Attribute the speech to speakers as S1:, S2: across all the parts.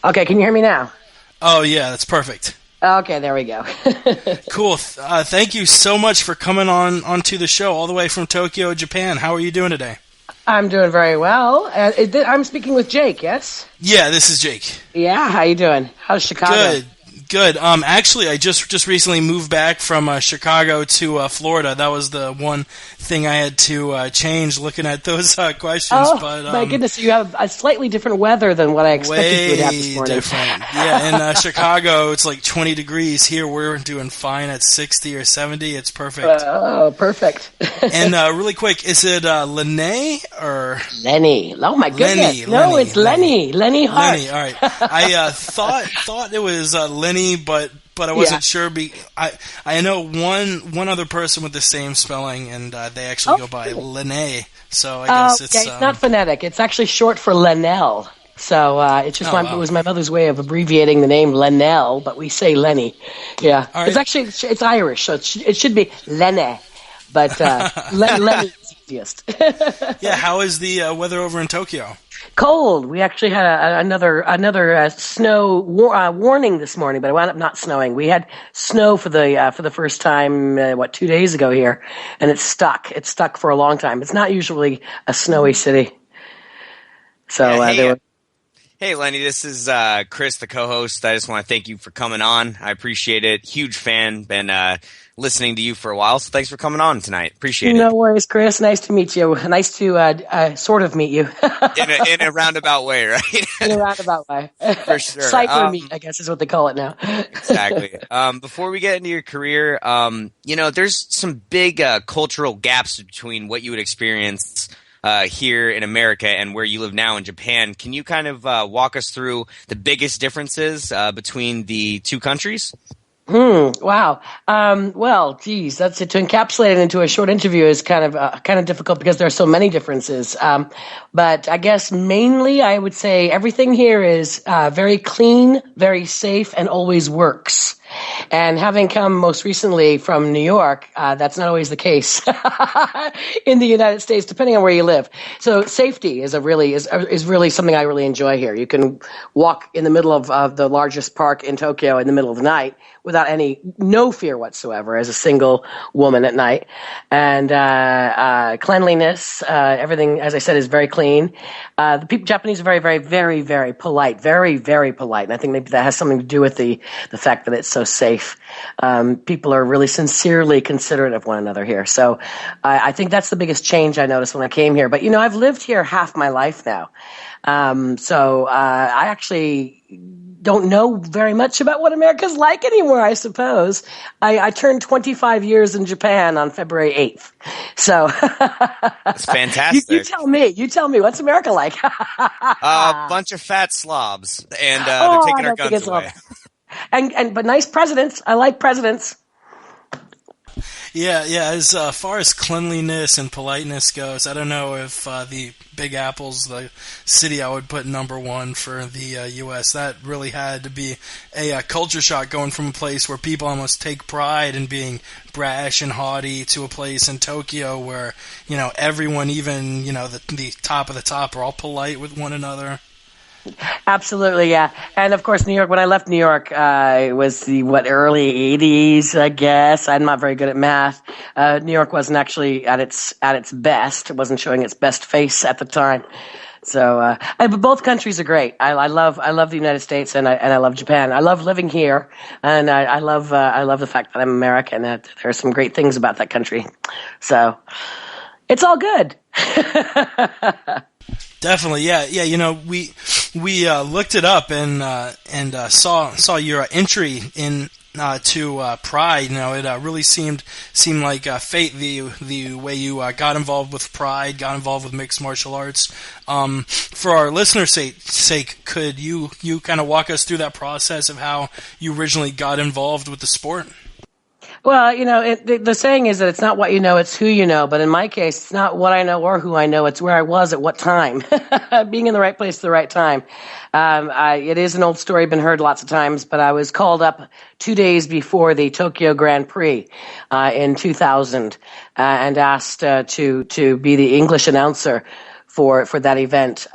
S1: Okay, can you hear me now?
S2: Oh, yeah, that's perfect.
S1: Okay, there we go.
S2: Cool. Thank you so much for coming onto the show all the way from Tokyo, Japan. How are you doing today?
S1: I'm doing very well. I'm speaking with Jake, yes?
S2: Yeah, this is Jake.
S1: Yeah, how you doing? How's Chicago?
S2: Good. Actually, I just recently moved back from Chicago to Florida. That was the one thing I had to change looking at those questions.
S1: Oh,
S2: but,
S1: my goodness. So you have a slightly different weather than what I expected you would have this morning.
S2: Way different. Yeah, in Chicago, it's like 20 degrees. Here, we're doing fine at 60 or 70. It's perfect.
S1: Oh, perfect.
S2: And really quick, is it Lenne or...
S1: Lenny. Oh, my goodness. It's Lenne. Lenne Hardt.
S2: Lenny, all right. I thought it was Lenny, but I wasn't sure. I know one other person with the same spelling, and they actually go by Lenne. So I guess it's
S1: not phonetic. It's actually short for Lennell. So it's just it was my mother's way of abbreviating the name Lennell, but we say Lenny. Yeah, right. It's Irish, so it should be Lenne, but Lenny is easiest.
S2: Yeah, how is the weather over in Tokyo?
S1: Cold. We actually had another snow warning this morning, but it wound up not snowing. We had snow for the first time 2 days ago here, and it's stuck. It's stuck for a long time. It's not usually a snowy city. So
S3: Hey, Lenny, this is Chris, the co-host. I just want to thank you for coming on. I appreciate it. Huge fan. Been listening to you for a while, so thanks for coming on tonight. Appreciate it.
S1: No worries, Chris. Nice to meet you. Nice to sort of meet you.
S3: in a roundabout way, right?
S1: In a roundabout way.
S3: For sure.
S1: Cyber meet, I guess is what they call it now.
S3: Exactly. Before we get into your career, there's some big cultural gaps between what you would experience here in America and where you live now in Japan. Can you kind of walk us through the biggest differences between the two countries?
S1: Wow. Well, geez, that's it. To encapsulate it into a short interview is kind of difficult because there are so many differences. But I guess mainly I would say everything here is very clean, very safe, and always works. And having come most recently from New York, that's not always the case in the United States, depending on where you live. So safety is really something I really enjoy here. You can walk in the middle of the largest park in Tokyo in the middle of the night without no fear whatsoever as a single woman at night. And cleanliness, everything, as I said, is very clean. The Japanese are very, very, very, very polite, very, very polite. And I think maybe that has something to do with the fact that it's so safe. People are really sincerely considerate of one another here. So I think that's the biggest change I noticed when I came here. But, I've lived here half my life now. So I actually don't know very much about what America's like anymore, I suppose. I turned 25 years in Japan on February 8th. So
S3: that's fantastic.
S1: You tell me, what's America like?
S3: A bunch of fat slobs, and they're taking our guns away.
S1: But nice presidents. I like presidents.
S2: Yeah. As far as cleanliness and politeness goes, I don't know if the Big Apple's the city I would put number one for the U.S. That really had to be a culture shock, going from a place where people almost take pride in being brash and haughty to a place in Tokyo where everyone, even the top of the top, are all polite with one another.
S1: Absolutely, yeah. And of course, New York, when I left New York, it was the early 80s, I guess. I'm not very good at math. New York wasn't actually at its best. It wasn't showing its best face at the time. So, but both countries are great. I love the United States and I love Japan. I love living here, and I love the fact that I'm American. That there are some great things about that country. So, it's all good.
S2: Definitely, yeah. We looked it up and saw your entry in to Pride. It really seemed like fate. The way you got involved with Pride, got involved with mixed martial arts. For our listeners' sake, could you kind of walk us through that process of how you originally got involved with the sport?
S1: Well, the saying is that it's not what you know, it's who you know. But in my case, it's not what I know or who I know. It's where I was at what time. Being in the right place at the right time. It is an old story, been heard lots of times, but I was called up 2 days before the Tokyo Grand Prix in 2000 and asked to be the English announcer for that event.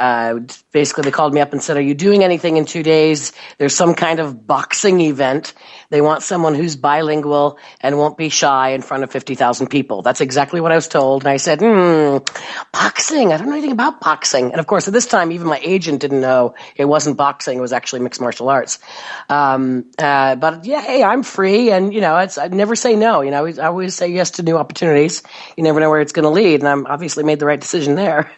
S1: Basically, they called me up and said, "Are you doing anything in 2 days? There's some kind of boxing event. They want someone who's bilingual and won't be shy in front of 50,000 people." That's exactly what I was told. And I said, boxing. I don't know anything about boxing. And of course, at this time, even my agent didn't know it wasn't boxing. It was actually mixed martial arts. But yeah, hey, I'm free. And, I never say no. I always say yes to new opportunities. You never know where it's going to lead. And I'm obviously made the right decision there.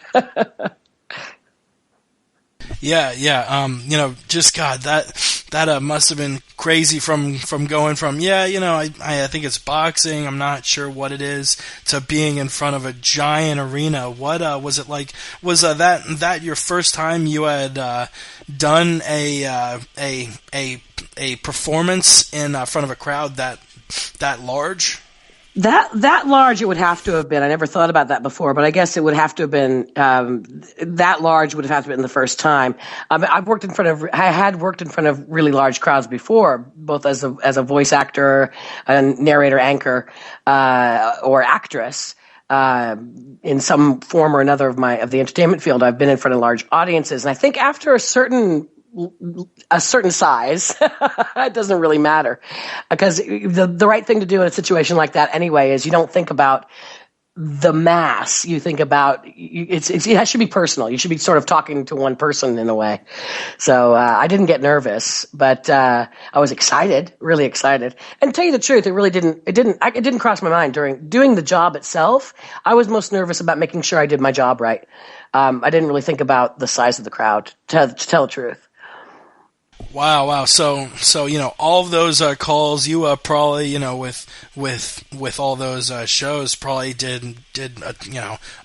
S2: Yeah. Just God, that must have been crazy from going from I think it's boxing, I'm not sure what it is, to being in front of a giant arena. What was it like? Was that your first time you had done a performance in front of a crowd that large?
S1: That large, it would have to have been. I never thought about that before, but I guess it would have to have been that large. Would have to been the first time. I had worked in front of really large crowds before, both as a voice actor, and narrator, anchor, or actress. In some form or another of the entertainment field, I've been in front of large audiences, and I think after a certain size, it doesn't really matter, because the right thing to do in a situation like that anyway is you don't think about the mass. You think about it should be personal. You should be sort of talking to one person in a way. So I didn't get nervous, but I was excited, really excited. And to tell you the truth, it didn't cross my mind during doing the job itself. I was most nervous about making sure I did my job right. I didn't really think about the size of the crowd, to tell the truth.
S2: Wow. So all of those calls, you probably with all those shows probably did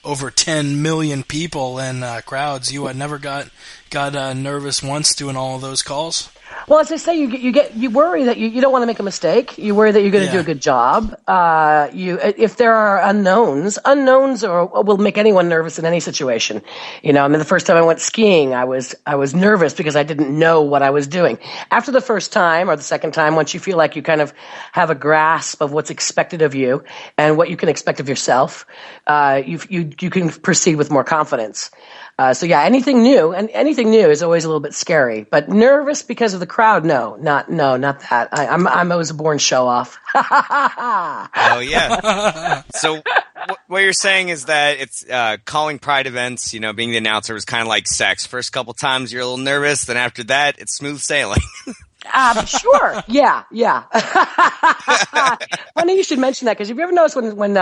S2: over 10 million people in crowds. You never got nervous once doing all of those calls?
S1: Well, as I say, you worry that you don't want to make a mistake. You worry that you're going to do a good job. If there are unknowns will make anyone nervous in any situation. The first time I went skiing, I was nervous because I didn't know what I was doing. After the first time or the second time, once you feel like you kind of have a grasp of what's expected of you and what you can expect of yourself, you can proceed with more confidence. Anything new is always a little bit scary, but nervous because of the crowd. No, not that. I was a born show off.
S3: Oh yeah. So what you're saying is that it's calling Pride events, being the announcer was kind of like sex. First couple times you're a little nervous, then after that it's smooth sailing.
S1: Sure. Yeah. Funny you should mention that, because have you ever noticed when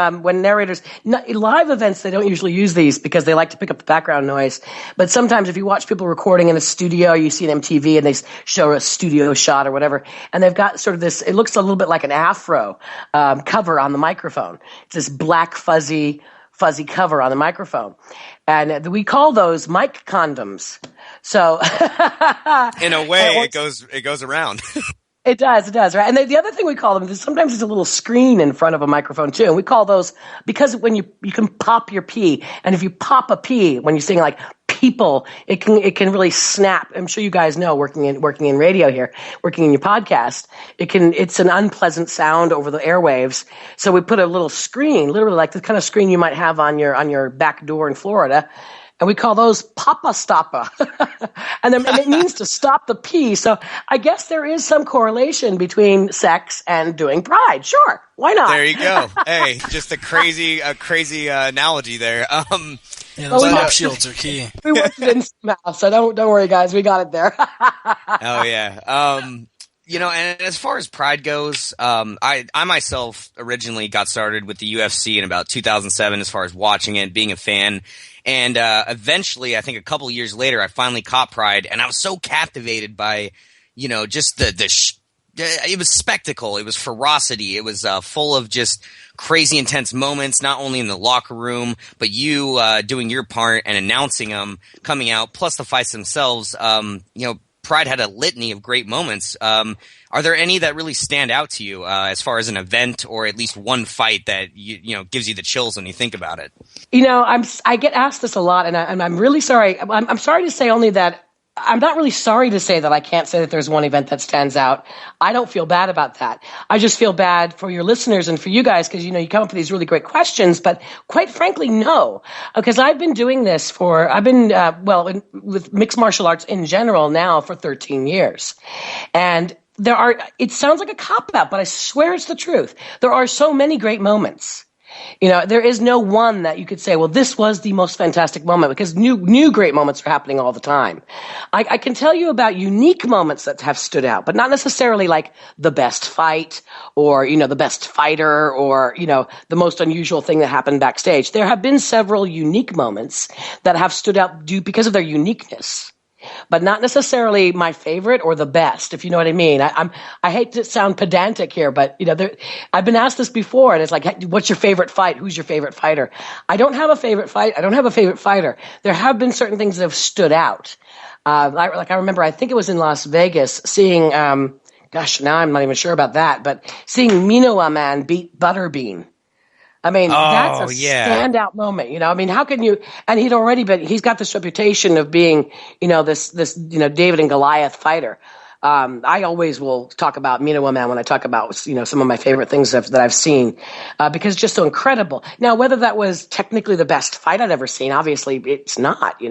S1: narrators, live events, they don't usually use these because they like to pick up the background noise. But sometimes if you watch people recording in a studio, you see an MTV and they show a studio shot or whatever, and they've got sort of this, it looks a little bit like an afro cover on the microphone. It's this black fuzzy cover on the microphone. And we call those mic condoms. So
S3: in a way, it goes around.
S1: It does, right? And the other thing we call them is sometimes there's a little screen in front of a microphone too. And we call those, because when you can pop your P, and if you pop a P when you're saying like people, it can really snap. I'm sure you guys know, working in radio here, working in your podcast, it's an unpleasant sound over the airwaves. So we put a little screen, literally like the kind of screen you might have on your back door in Florida. And we call those Papa Stoppa. and it means to stop the P. So I guess there is some correlation between sex and doing Pride. Sure. Why not?
S3: There you go. Hey, just a crazy analogy there.
S2: Those pop shields are key.
S1: We worked it in somehow, so don't worry, guys. We got it there.
S3: Oh, yeah. And as far as Pride goes, I myself originally got started with the UFC in about 2007 as far as watching it, being a fan. And eventually, I think a couple of years later, I finally caught Pride, and I was so captivated by, just it was spectacle. It was ferocity. It was full of just crazy intense moments, not only in the locker room, but you doing your part and announcing them, coming out, plus the fights themselves. Pride had a litany of great moments. Are there any that really stand out to you as far as an event, or at least one fight that gives you the chills when you think about it?
S1: I get asked this a lot, and I'm really sorry. I'm sorry to say only that I'm not really sorry to say that I can't say that there's one event that stands out. I don't feel bad about that. I just feel bad for your listeners and for you guys because, you come up with these really great questions. But quite frankly, no, because I've been doing this with mixed martial arts in general now for 13 years. And it sounds like a cop-out, but I swear it's the truth. There are so many great moments. There is no one that you could say, well, this was the most fantastic moment, because new great moments are happening all the time. I can tell you about unique moments that have stood out, but not necessarily like the best fight or, the best fighter or, the most unusual thing that happened backstage. There have been several unique moments that have stood out because of their uniqueness, but not necessarily my favorite or the best, if you know what I mean. I hate to sound pedantic here, but I've been asked this before, and it's like, what's your favorite fight? Who's your favorite fighter? I don't have a favorite fight. I don't have a favorite fighter. There have been certain things that have stood out. I remember, I think it was in Las Vegas, seeing, now I'm not even sure about that, but seeing Mino Man beat Butterbean. I mean, that's a standout moment, I mean, how can you, and he's got this reputation of being, this David and Goliath fighter. I always will talk about Mino Man when I talk about, some of my favorite things that I've seen, because it's just so incredible. Now, whether that was technically the best fight I'd ever seen, obviously it's not,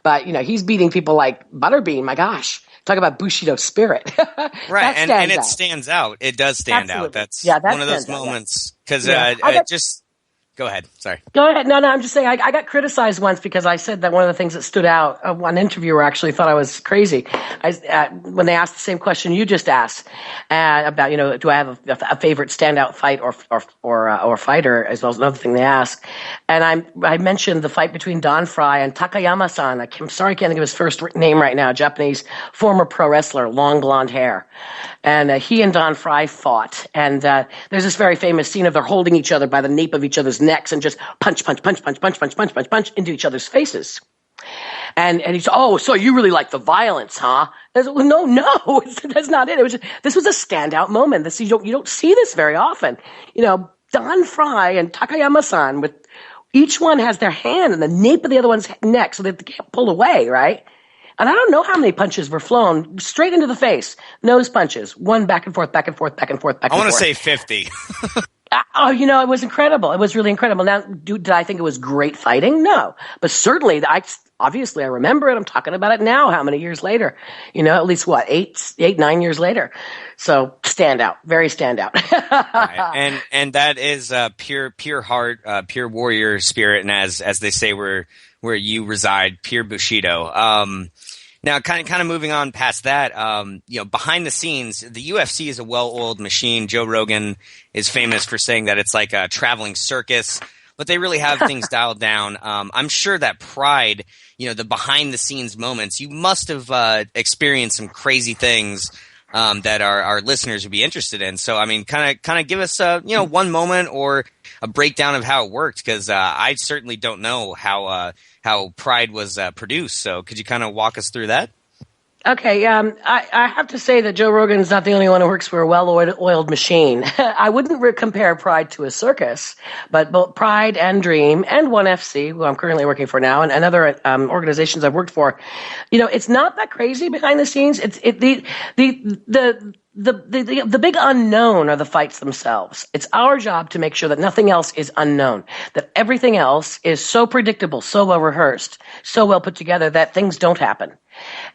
S1: but, he's beating people like Butterbean, my gosh. Talk about Bushido spirit.
S3: Right, and it stands out. It does stand out. That's one of those moments. Because go ahead. Sorry.
S1: Go ahead. No, I'm just saying I got criticized once because I said that one of the things that stood out, one interviewer actually thought I was crazy. When they asked the same question you just asked about, do I have a favorite standout fight or fighter, as well as another thing they asked. And I mentioned the fight between Don Fry and Takayama-san. I'm sorry I can't think of his first name right now, Japanese former pro wrestler, long blonde hair. And he and Don Fry fought. And there's this very famous scene of they're holding each other by the nape of each other's necks and just punch into each other's faces. And he's, oh, so you really like the violence, huh? No, that's not it. This was a standout moment. You don't see this very often. Don Fry and Takayama-san, with each one has their hand in the nape of the other one's neck so that they can't pull away, right? And I don't know how many punches were flown straight into the face. Nose punches, one back and forth. I
S3: want to say 50.
S1: It was incredible. It was really incredible. Now, did I think it was great fighting? No. But certainly, obviously I remember it. I'm talking about it now, how many years later? At least 9 years later. So standout, very standout.
S3: Right. And that is pure heart, pure warrior spirit, and as they say where you reside, pure Bushido. Now, kind of moving on past that, behind the scenes, the UFC is a well-oiled machine. Joe Rogan is famous for saying that it's like a traveling circus, but they really have things dialed down. I'm sure that Pride, the behind-the-scenes moments, you must have experienced some crazy things that our listeners would be interested in. So, I mean, kind of give us one moment or a breakdown of how it worked, because I certainly don't know how Pride was produced. So could you kind of walk us through that?
S1: Okay, I have to say that Joe Rogan is not the only one who works for a well-oiled machine. I wouldn't compare Pride to a circus, but both Pride and Dream and ONE FC, who I'm currently working for now, and other organizations I've worked for, it's not that crazy behind the scenes. The big unknown are the fights themselves. It's our job to make sure that nothing else is unknown, that everything else is so predictable, so well rehearsed, so well put together that things don't happen.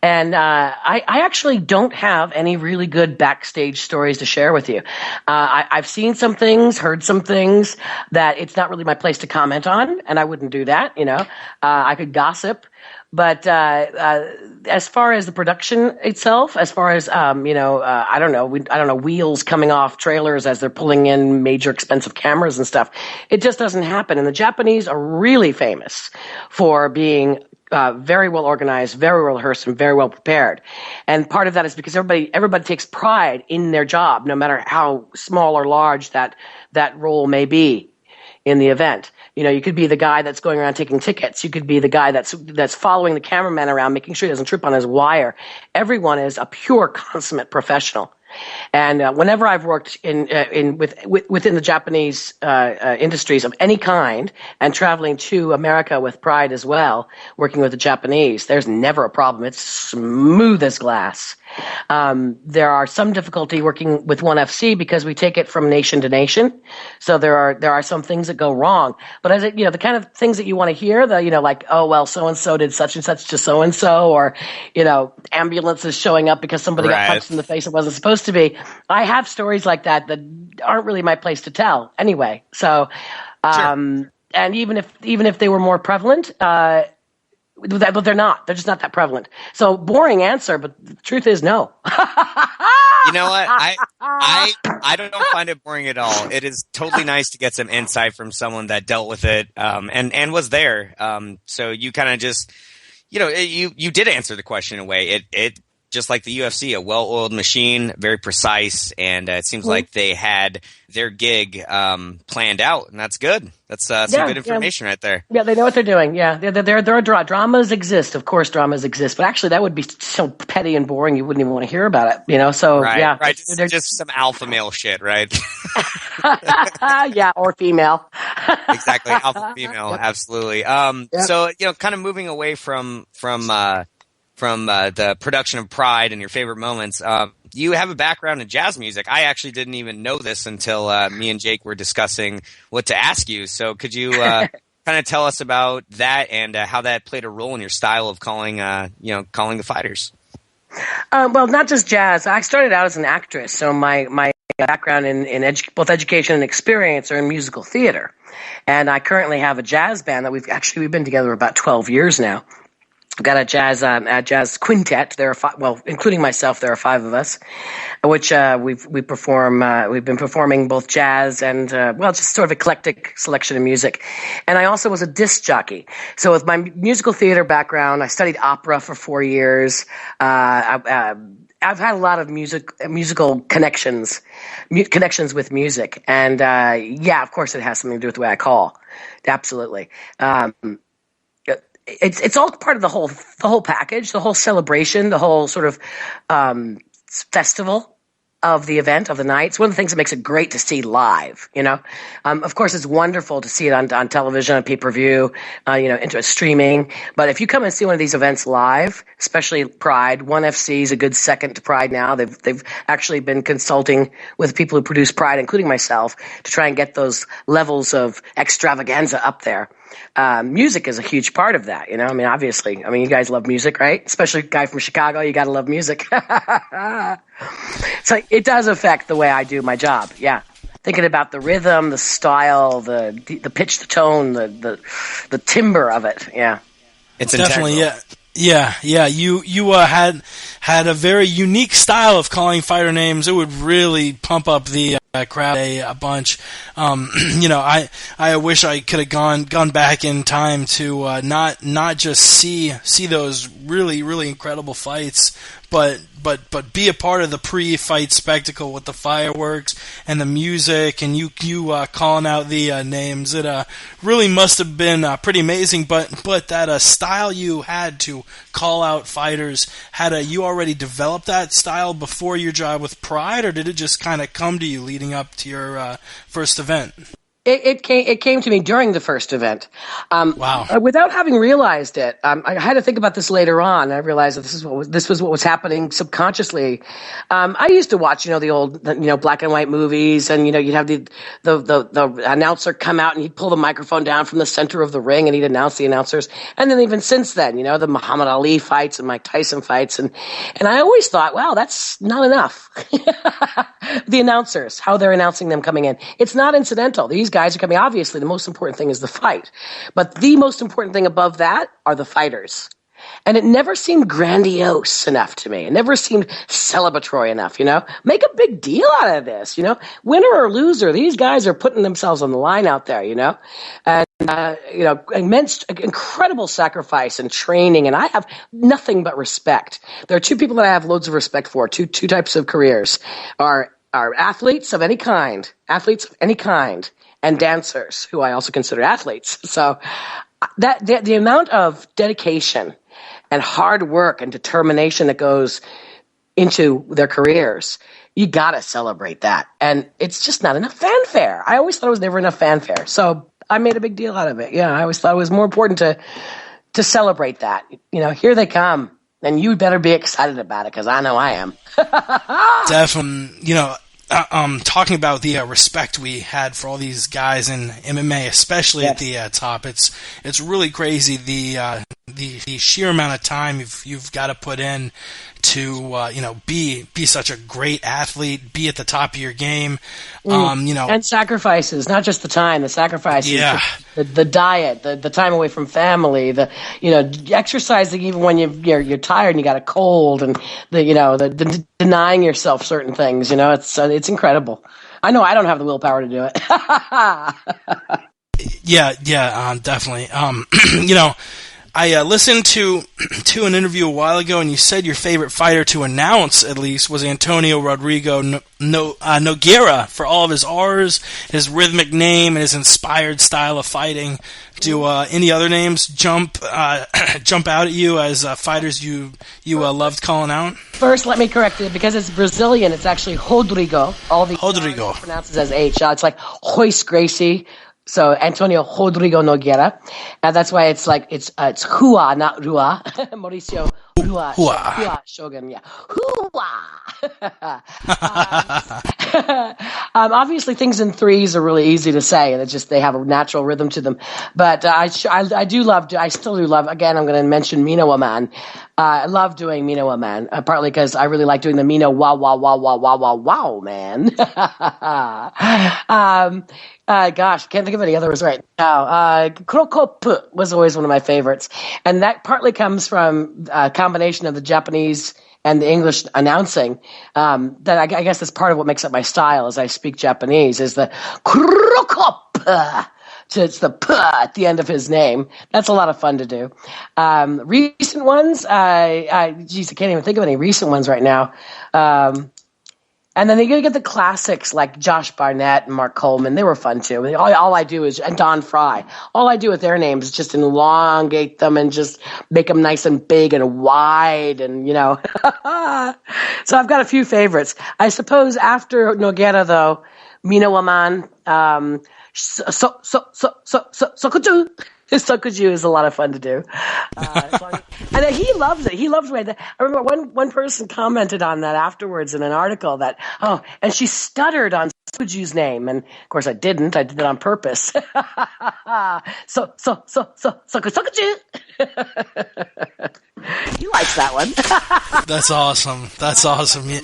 S1: And I actually don't have any really good backstage stories to share with you. I've seen some things, heard some things that it's not really my place to comment on, and I wouldn't do that. I could gossip. But as far as the production itself, as far as I don't know, wheels coming off trailers as they're pulling in major expensive cameras and stuff, it just doesn't happen. And the Japanese are really famous for being very well organized, very well rehearsed, and very well prepared. And part of that is because everybody takes pride in their job, no matter how small or large that role may be in the event. You could be the guy that's going around taking tickets. You could be the guy that's following the cameraman around, making sure he doesn't trip on his wire. Everyone is a pure consummate professional. And whenever I've worked within the Japanese industries of any kind, and traveling to America with pride as well, working with the Japanese, there's never a problem. It's smooth as glass. There are some difficulty working with ONE FC because we take it from nation to nation. So there are some things that go wrong. But as the kind of things that you want to hear, like, oh, well, so-and-so did such and such to so-and-so, or, ambulances showing up because somebody got punched in the face it wasn't supposed to be. I have stories like that aren't really my place to tell anyway. So,
S3: Sure.
S1: And even if they were more prevalent, but they're not. They're just not that prevalent. So boring answer, but the truth is no.
S3: You know what? I don't find it boring at all. It is totally nice to get some insight from someone that dealt with it, and was there. So you kind of just, you did answer the question in a way. It just like the UFC, a well-oiled machine, very precise, and it seems like they had their gig planned out, and that's good. That's some good information right there.
S1: Yeah, they know what they're doing. Yeah, there are dramas exist. Of course, dramas exist, but actually, that would be so petty and boring you wouldn't even want to hear about it. So
S3: right. Just some alpha male shit, right?
S1: Yeah, or female.
S3: Exactly, alpha female, absolutely. So kind of moving away from the production of Pride and your favorite moments, you have a background in jazz music. I actually didn't even know this until me and Jake were discussing what to ask you. So could you kind of tell us about that and how that played a role in your style of calling the fighters?
S1: Well, not just jazz. I started out as an actress, so my background in both education and experience are in musical theater. And I currently have a jazz band that we've been together about 12 years now. I've got a jazz quintet. There are five, including myself, there are five of us, which we perform. We've been performing both jazz and just sort of eclectic selection of music. And I also was a disc jockey. So with my musical theater background, I studied opera for 4 years. I've had a lot of musical connections with music, and of course, it has something to do with the way I call. Absolutely. It's all part of the whole package, the whole celebration, the whole sort of festival of the event, of the night. It's one of the things that makes it great to see live, Of course, it's wonderful to see it on television, on pay-per-view, into a streaming. But if you come and see one of these events live, especially Pride, ONE FC is a good second to Pride now. They've actually been consulting with people who produce Pride, including myself, to try and get those levels of extravaganza up there. Music is a huge part of that, obviously. You guys love music, right? Especially a guy from Chicago, you got to love music. So it does affect the way I do my job. Yeah. Thinking about the rhythm, the style, the pitch, the tone, the timbre of it. Yeah.
S2: It's definitely, yeah. You had a very unique style of calling fighter names. It would really pump up the crowd a bunch. I wish I could have gone back in time to not just see those really, really incredible fights, but be a part of the pre-fight spectacle with the fireworks and the music and you calling out the names. It really must have been pretty amazing. But that style you had to call out fighters, you already developed that style before your job with Pride, or did it just kind of come to you leading up to your first event?
S1: It came to me during the first event.
S2: Wow!
S1: Without having realized it, I had to think about this later on. I realized that this was what was happening subconsciously. I used to watch, the old, black and white movies, and you'd have the announcer come out and he'd pull the microphone down from the center of the ring and he'd announce the announcers. And then even since then, the Muhammad Ali fights and Mike Tyson fights, and I always thought, wow, that's not enough. The announcers, how they're announcing them coming in, it's not incidental. These guys are coming. Obviously, the most important thing is the fight, but the most important thing above that are the fighters. And it never seemed grandiose enough to me. It never seemed celebratory enough, Make a big deal out of this, Winner or loser, these guys are putting themselves on the line out there, And, immense, incredible sacrifice and training. And I have nothing but respect. There are two people that I have loads of respect for, two types of careers, are athletes of any kind, and dancers, who I also consider athletes. So that the amount of dedication and hard work and determination that goes into their careers, you got to celebrate that. And it's just not enough fanfare. I always thought it was never enough fanfare. So I made a big deal out of it. Yeah, I always thought it was more important to celebrate that. Here they come. And you better be excited about it, because I know I am.
S2: Definitely. Talking about the respect we had for all these guys in MMA, especially at the top, it's really crazy the sheer amount of time you've got to put in to be such a great athlete, be at the top of your game,
S1: and sacrifices, not just the time, the sacrifices, the diet, the time away from family, the exercising even when you're tired and you got a cold, and the denying yourself certain things. It's incredible. I know I don't have the willpower to do it.
S2: Definitely. I listened to an interview a while ago, and you said your favorite fighter to announce, at least, was Antonio Rodrigo Nogueira, for all of his R's, his rhythmic name, and his inspired style of fighting. Do any other names jump out at you as fighters you loved calling out?
S1: First, let me correct it, because it's Brazilian. It's actually Rodrigo. All the
S2: Rodrigo
S1: pronounces as H. It's like Royce Gracie. So Antonio Rodrigo Nogueira, and that's why it's like it's Hua, not Rua. Mauricio Hua Shogun, yeah, Hua. Obviously, things in threes are really easy to say, and it's just they have a natural rhythm to them. But I still do love. Again, I'm going to mention Mino Man. I love doing Mino Man, partly because I really like doing the Mino wow man. Gosh, can't think of any others right now. Krokop was always one of my favorites. And that partly comes from a combination of the Japanese and the English announcing. That I guess that's part of what makes up my style as I speak Japanese, is the Krokop. So it's the P at the end of his name. That's a lot of fun to do. Recent ones, I can't even think of any recent ones right now. And then you get the classics like Josh Barnett and Mark Coleman. They were fun too. All I do is, and Don Fry, all I do with their names is just elongate them and just make them nice and big and wide, and So I've got a few favorites. I suppose after Nogueira though, Mino Aman, Sokuju. Sokuju is a lot of fun to do. And he loves it. He loves it. I remember one person commented on that afterwards in an article that, and she stuttered on Sokuju's name. And of course I didn't. I did it on purpose. Sokuju. He likes that one.
S2: That's awesome. That's awesome. Yeah.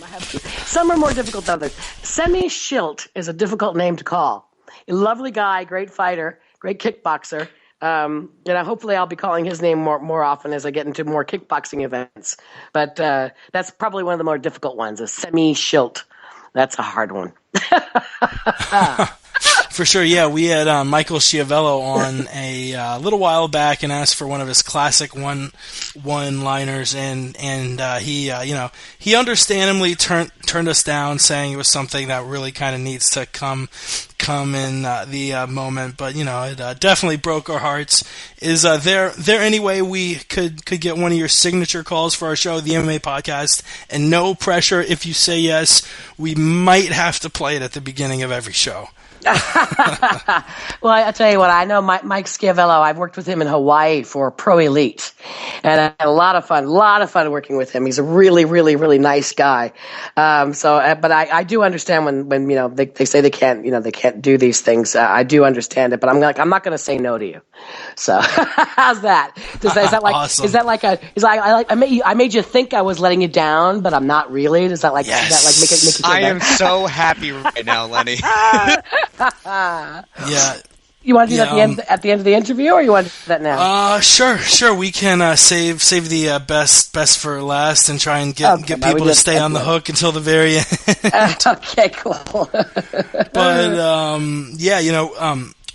S1: Some are more difficult than others. Semi Schilt is a difficult name to call. A lovely guy, great fighter, great kickboxer. Hopefully I'll be calling his name more often as I get into more kickboxing events. But that's probably one of the more difficult ones, a Semi Schilt. That's a hard one.
S2: For sure, yeah. We had Michael Schiavello on a little while back and asked for one of his classic one-liners, and he understandably turned us down, saying it was something that really kind of needs to come in the moment. But it definitely broke our hearts. Is there any way we could get one of your signature calls for our show, the MMA Podcast? And no pressure. If you say yes, we might have to play it at the beginning of every show.
S1: Well, I'll tell you what, I know Mike Schiavello. I've worked with him in Hawaii for Pro Elite, and I had a lot of fun working with him. He's a really, really, really nice guy. But I do understand when they say they can't do these things. I do understand it, but I'm not going to say no to you. So how's that? Is that like
S2: awesome.
S1: I made you think I was letting you down, but I'm not really? Does that make you feel
S3: I
S1: better?
S3: am so happy right now, Lenny.
S2: Yeah.
S1: You want to do that at the end of the interview, or you want to do that now?
S2: Sure. We can save the best for last and try and get people to stay on the hook until the very end.
S1: Okay, cool.
S2: But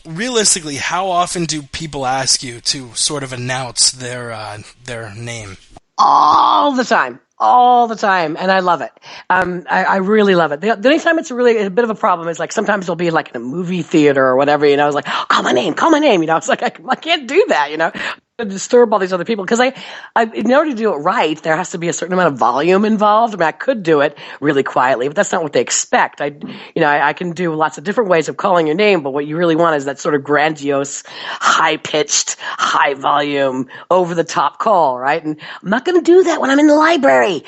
S2: realistically, how often do people ask you to sort of announce their name?
S1: All the time. And I love it. I really love it. The only time it's really a bit of a problem is like sometimes it'll be like in a movie theater or whatever, it's like, call my name. It's like, I can't do that, disturb all these other people because in order to do it right, there has to be a certain amount of volume involved. I mean, I could do it really quietly, but that's not what they expect. I can do lots of different ways of calling your name, but what you really want is that sort of grandiose, high pitched, high volume, over the top call, right? And I'm not going to do that when I'm in the library,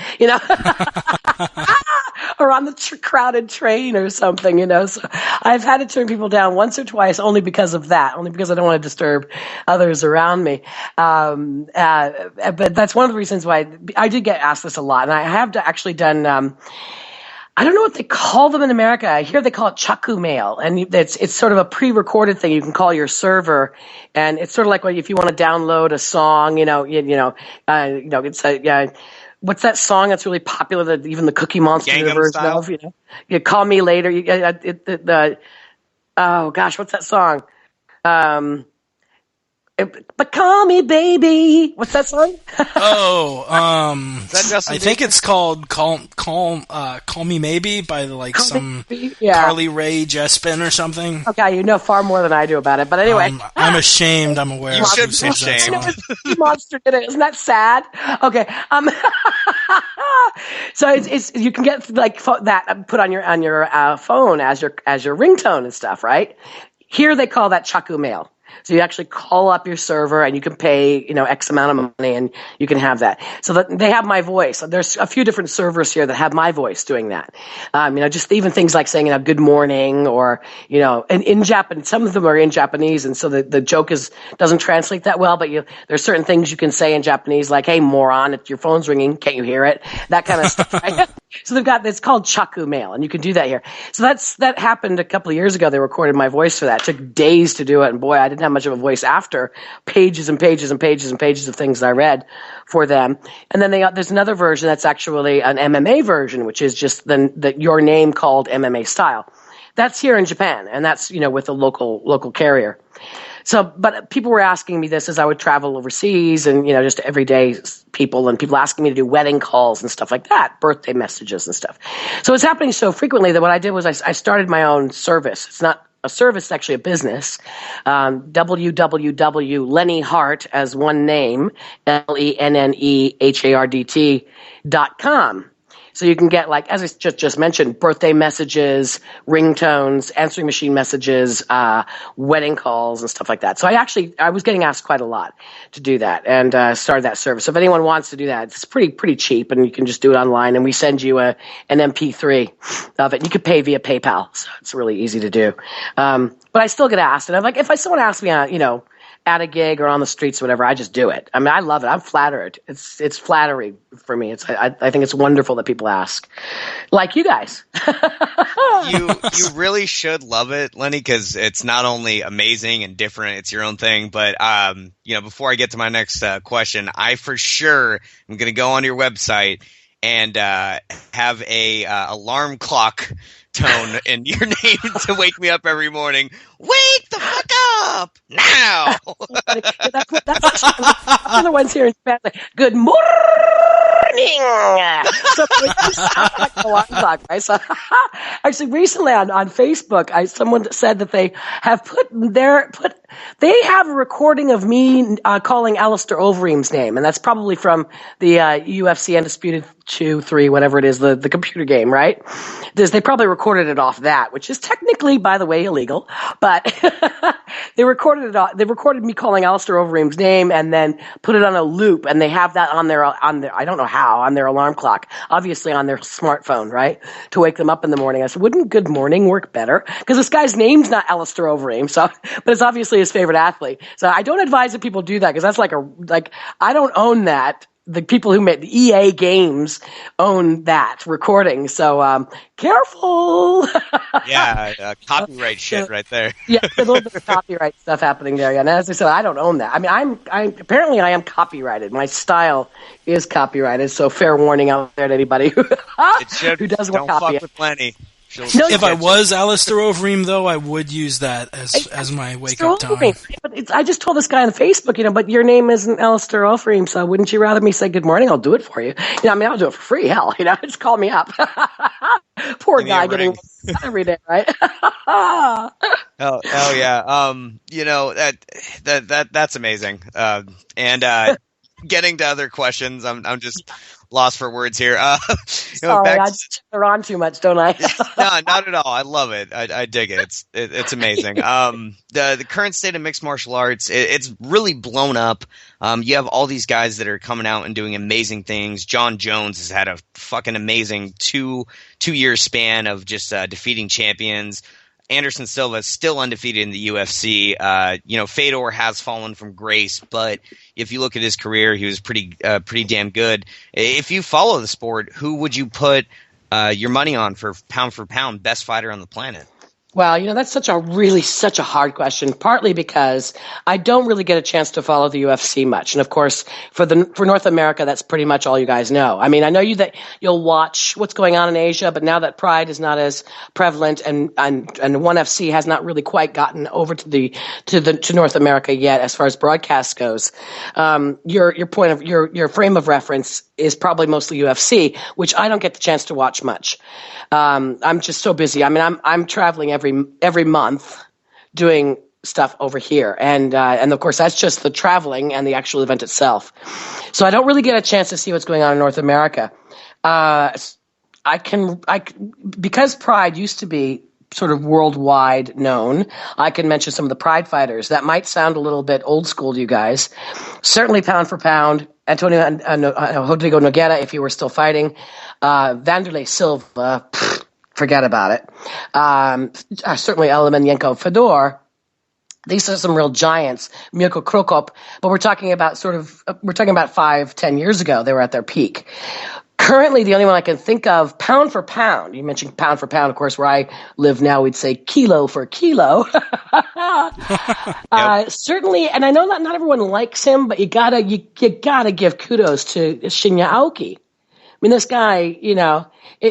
S1: or on the crowded train or something, So I've had to turn people down once or twice only because of that, only because I don't want to disturb others around me. But that's one of the reasons why I did get asked this a lot. And I have actually done, I don't know what they call them in America. I hear they call it chaku mail. And it's sort of a pre-recorded thing. You can call your server. And it's sort of like if you want to download a song, it's what's that song that's really popular that even the Cookie Monster version of, You Call Me Later. Oh gosh, what's that song? But call me baby. What's that song?
S2: I think it's called Call Me Maybe by some Carly Rae Jepsen or something.
S1: Okay, you know far more than I do about it. But anyway,
S2: I'm ashamed. I'm aware.
S3: You should be ashamed.
S1: Monster did it. Isn't that sad? Okay. So it's you can get that put on your phone as your ringtone and stuff, right? Here they call that chaku mail. So you actually call up your server and you can pay, X amount of money and you can have that. So that they have my voice. There's a few different servers here that have my voice doing that. Just even things like saying, good morning or, and in Japanese, some of them are in Japanese. And so the joke doesn't translate that well, but there's certain things you can say in Japanese like, hey, moron, your phone's ringing. Can't you hear it? That kind of stuff. Right? So it's called chaku mail and you can do that here. So that happened a couple of years ago. They recorded my voice for that. It took days to do it. And boy, I didn't have much of a voice after pages and pages and pages and pages of things I read for them. And then there's another version that's actually an MMA version, which is just your name called MMA style. That's here in Japan, and that's with a local carrier. So, but people were asking me this as I would travel overseas, and just everyday people asking me to do wedding calls and stuff like that, birthday messages and stuff. So it's happening so frequently that what I did was I started my own service. It's not a service, it's actually a business. www.Lenne Hardt as one name, LenneHardt.com. So you can get, as I just mentioned, birthday messages, ringtones, answering machine messages, wedding calls, and stuff like that. So I was getting asked quite a lot to do that and started that service. So if anyone wants to do that, it's pretty cheap, and you can just do it online, and we send you an MP3 of it. You could pay via PayPal, so it's really easy to do. But I still get asked, and I'm like, if someone asks me, at a gig or on the streets or whatever, I just do it. I mean, I love it. I'm flattered. It's flattery for me. I think it's wonderful that people ask, like you guys.
S3: You really should love it, Lenny, because it's not only amazing and different, it's your own thing. But before I get to my next question, I for sure am going to go onto your website and have a alarm clock tone in your name to wake me up every morning. Wake the fuck up now!
S1: That's actually the ones here in Japan. Good morning. So like an alarm clock, right? So actually, recently on Facebook, someone said that they have they have a recording of me calling Alistair Overeem's name, and that's probably from the UFC Undisputed 2-3, whatever it is, the computer game, right? They probably recorded it off that, which is technically, by the way, illegal, but they recorded it. They recorded me calling Alistair Overeem's name and then put it on a loop, and they have that on their I don't know how, on their alarm clock, obviously on their smartphone, right, to wake them up in the morning. I said, wouldn't good morning work better? Because this guy's name's not Alistair Overeem, but it's obviously his favorite athlete. So I don't advise that people do that, because that's I don't own that. The people who made the EA games own that recording. So, careful.
S3: Yeah. Copyright shit right there.
S1: Yeah. A little bit of copyright stuff happening there. Yeah. And as I said, I don't own that. I mean, apparently I am copyrighted. My style is copyrighted. So fair warning out there to anybody who does want
S3: don't
S1: copy.
S3: Fuck with Lenny.
S2: If I was Alistair Overeem, though, I would use that as my wake-up time.
S1: But I just told this guy on Facebook, but your name isn't Alistair Overeem, so wouldn't you rather me say good morning? I'll do it for you. I'll do it for free. Hell, just call me up. Poor guy getting every day, right?
S3: Oh, hell yeah. That's amazing. And getting to other questions, I'm just lost for words here.
S1: Sorry, I they're on too much, don't I?
S3: No, not at all. I love it. I dig it. It's amazing. The current state of mixed martial arts, it's really blown up. You have all these guys that are coming out and doing amazing things. John Jones has had a fucking amazing two-year span of just defeating champions. Anderson Silva is still undefeated in the UFC. Fedor has fallen from grace, but if you look at his career, he was pretty damn good. If you follow the sport, who would you put your money on for pound best fighter on the planet?
S1: Well, that's such a hard question, partly because I don't really get a chance to follow the UFC much. And of course, for North America, that's pretty much all you guys know. I mean, I know that you'll watch what's going on in Asia, but now that Pride is not as prevalent and ONE FC has not really quite gotten over to North America yet as far as broadcast goes. Your point of your frame of reference is probably mostly UFC, which I don't get the chance to watch much. I'm just so busy. I mean, I'm traveling every month doing stuff over here, and of course that's just the traveling and the actual event itself. So I don't really get a chance to see what's going on in North America. Because Pride used to be sort of worldwide known, I can mention some of the Pride fighters. That might sound a little bit old school to you guys. Certainly pound for pound, Antonio Rodrigo Nogueira, if he were still fighting. Wanderlei Silva, forget about it. Certainly Emelianenko, Fedor. These are some real giants. Mirko Krokop, but we're talking about 5-10 years ago. They were at their peak. Currently, the only one I can think of, pound for pound. You mentioned pound for pound, of course. Where I live now, we'd say kilo for kilo. Certainly, and I know that not everyone likes him, but you gotta give kudos to Shinya Aoki. I mean, this guy,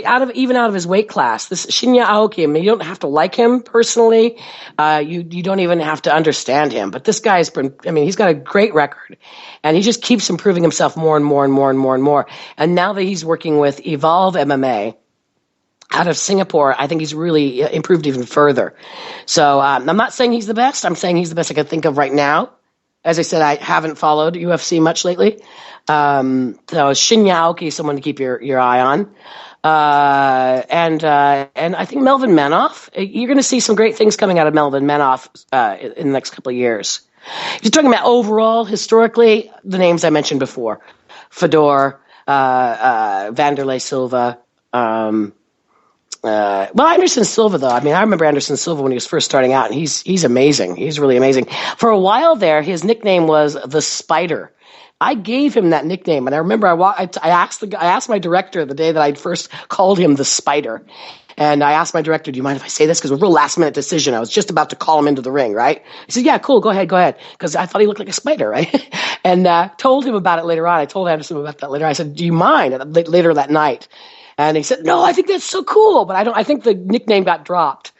S1: out of his weight class, this Shinya Aoki, I mean, you don't have to like him personally. You don't even have to understand him. But this guy's he's got a great record. And he just keeps improving himself more and more and more and more and more. And now that he's working with Evolve MMA out of Singapore, I think he's really improved even further. So I'm not saying he's the best. I'm saying he's the best I can think of right now. As I said, I haven't followed UFC much lately. So Shinya Aoki is someone to keep your eye on. And I think Melvin Manoff, you're going to see some great things coming out of Melvin Manoff in the next couple of years. You're talking about overall, historically, the names I mentioned before. Fedor, Wanderlei Silva, Anderson Silva, though. I mean, I remember Anderson Silva when he was first starting out, and he's amazing. He's really amazing. For a while there, his nickname was the Spider. I gave him that nickname, and I remember I asked my director the day that I first called him the Spider, and I asked my director, "Do you mind if I say this?" Because it was a real last-minute decision. I was just about to call him into the ring, right? He said, "Yeah, cool, go ahead," because I thought he looked like a spider, right? And told him about it later on. I told Anderson about that later. I said, "Do you mind?" Later that night, and he said, "No, I think that's so cool," but I think the nickname got dropped.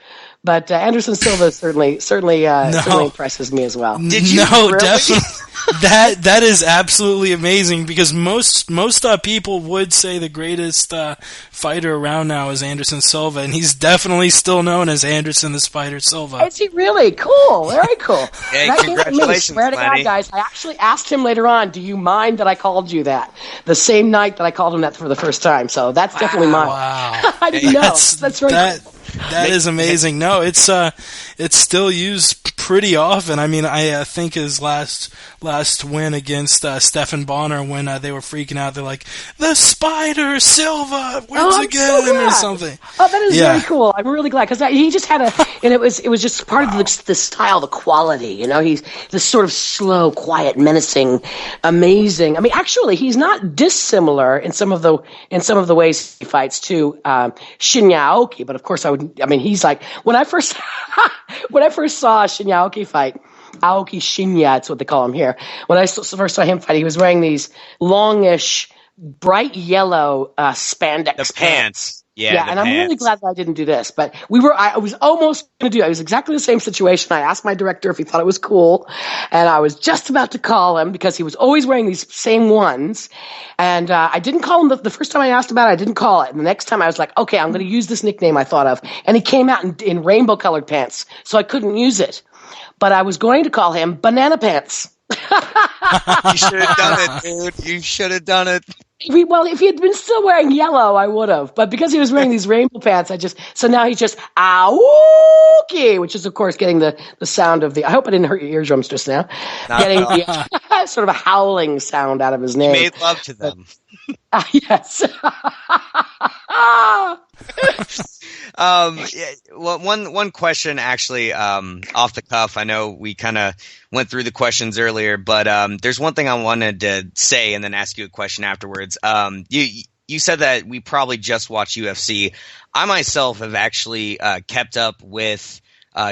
S1: But Anderson Silva certainly impresses me as well.
S2: Did you really? Definitely. That is absolutely amazing because most people would say the greatest fighter around now is Anderson Silva, and he's definitely still known as Anderson the Spider Silva.
S1: Is he really? Cool. Very cool.
S3: Hey, congratulations,
S1: swear to God, guys, I actually asked him later on, "Do you mind that I called you that?" The same night that I called him that for the first time. So that's definitely mine.
S2: Wow.
S1: I didn't know. That's right.
S2: That is amazing. No, it's still used pretty often. I mean, I think his last win against Stephan Bonner when they were freaking out, they're like, "The Spider Silva wins again," or something.
S1: Oh, that is very cool. I'm really glad because he just had and it was just part of the style, the quality. He's this sort of slow, quiet, menacing, amazing. I mean, actually, he's not dissimilar in some of the ways he fights to Shinya Aoki, but of course he's like when I first saw Shinya Aoki fight, Aoki Shinya, it's what they call him here. When I first saw him fight, he was wearing these longish, bright yellow spandex
S3: pants. Yeah,
S1: and I'm really glad that I didn't do this. But I was almost going to do it. It was exactly the same situation. I asked my director if he thought it was cool, and I was just about to call him because he was always wearing these same ones. And I didn't call him the first time I asked about it. I didn't call it. And the next time I was like, okay, I'm going to use this nickname I thought of. And he came out in rainbow colored pants, so I couldn't use it. But I was going to call him Banana Pants.
S3: You should have done it, dude. You should have done it.
S1: Well, if he had been still wearing yellow, I would have. But because he was wearing these rainbow pants, so now he's just Aoki, which is, of course, getting the sound of I hope I didn't hurt your eardrums just now. Getting the sort of a howling sound out of his name.
S3: You made love to them.
S1: Yes.
S3: Well, one question actually, off the cuff. I know we kind of went through the questions earlier, but there's one thing I wanted to say and then ask you a question afterwards. You said that we probably just watched UFC. I myself have actually kept up with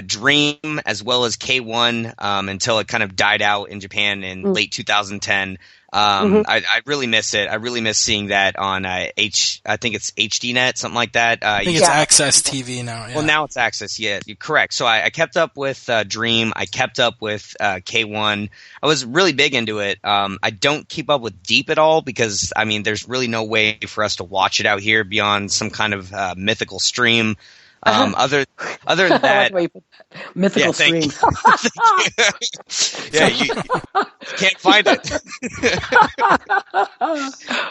S3: Dream as well as K1 until it kind of died out in Japan in late 2010. I really miss it. I really miss seeing that on I think it's HDNet, something like that.
S2: I think it's Access TV now. Yeah.
S3: Well, now it's Access. Yeah, you're correct. So I kept up with Dream. I kept up with K1. I was really big into it. I don't keep up with Deep at all because, I mean, there's really no way for us to watch it out here beyond some kind of mythical stream. Other than that,
S1: mythical stream.
S3: Yeah, you can't find it.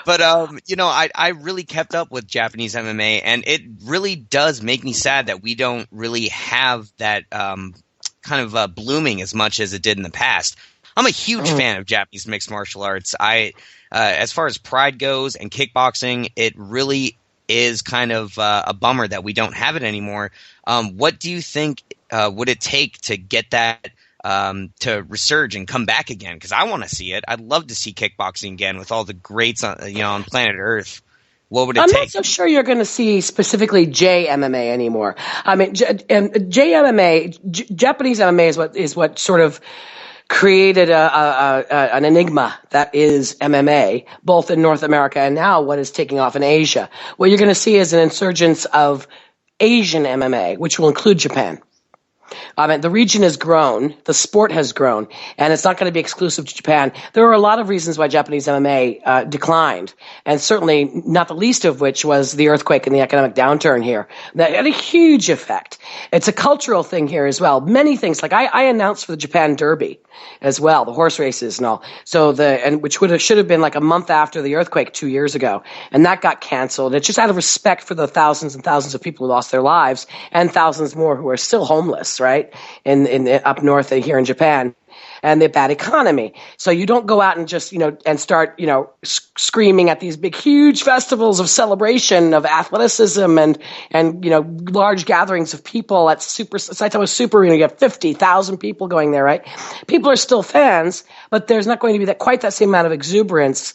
S3: But I really kept up with Japanese MMA, and it really does make me sad that we don't really have that kind of blooming as much as it did in the past. I'm a huge fan of Japanese mixed martial arts. As far as Pride goes and kickboxing, it really is kind of a bummer that we don't have it anymore. What do you think would it take to get that to resurge and come back again? Because I want to see it. I'd love to see kickboxing again with all the greats on planet Earth. What would it take?
S1: I'm not so sure you're going to see specifically JMMA anymore. I mean, JMMA, Japanese MMA is what sort of created an enigma that is MMA, both in North America and now what is taking off in Asia. What you're going to see is an insurgence of Asian MMA, which will include Japan. The region has grown, the sport has grown, and it's not going to be exclusive to Japan. There are a lot of reasons why Japanese MMA declined, and certainly not the least of which was the earthquake and the economic downturn here. That had a huge effect. It's a cultural thing here as well. Many things, like I announced for the Japan Derby as well, the horse races and all. So which should have been like a month after the earthquake 2 years ago, and that got canceled. It's just out of respect for the thousands and thousands of people who lost their lives and thousands more who are still homeless, right? In up north here in Japan, and the bad economy. So you don't go out and just and start screaming at these big huge festivals of celebration of athleticism and large gatherings of people at Saitama Super Arena. You have 50,000 people going there, right? People are still fans, but there's not going to be quite that same amount of exuberance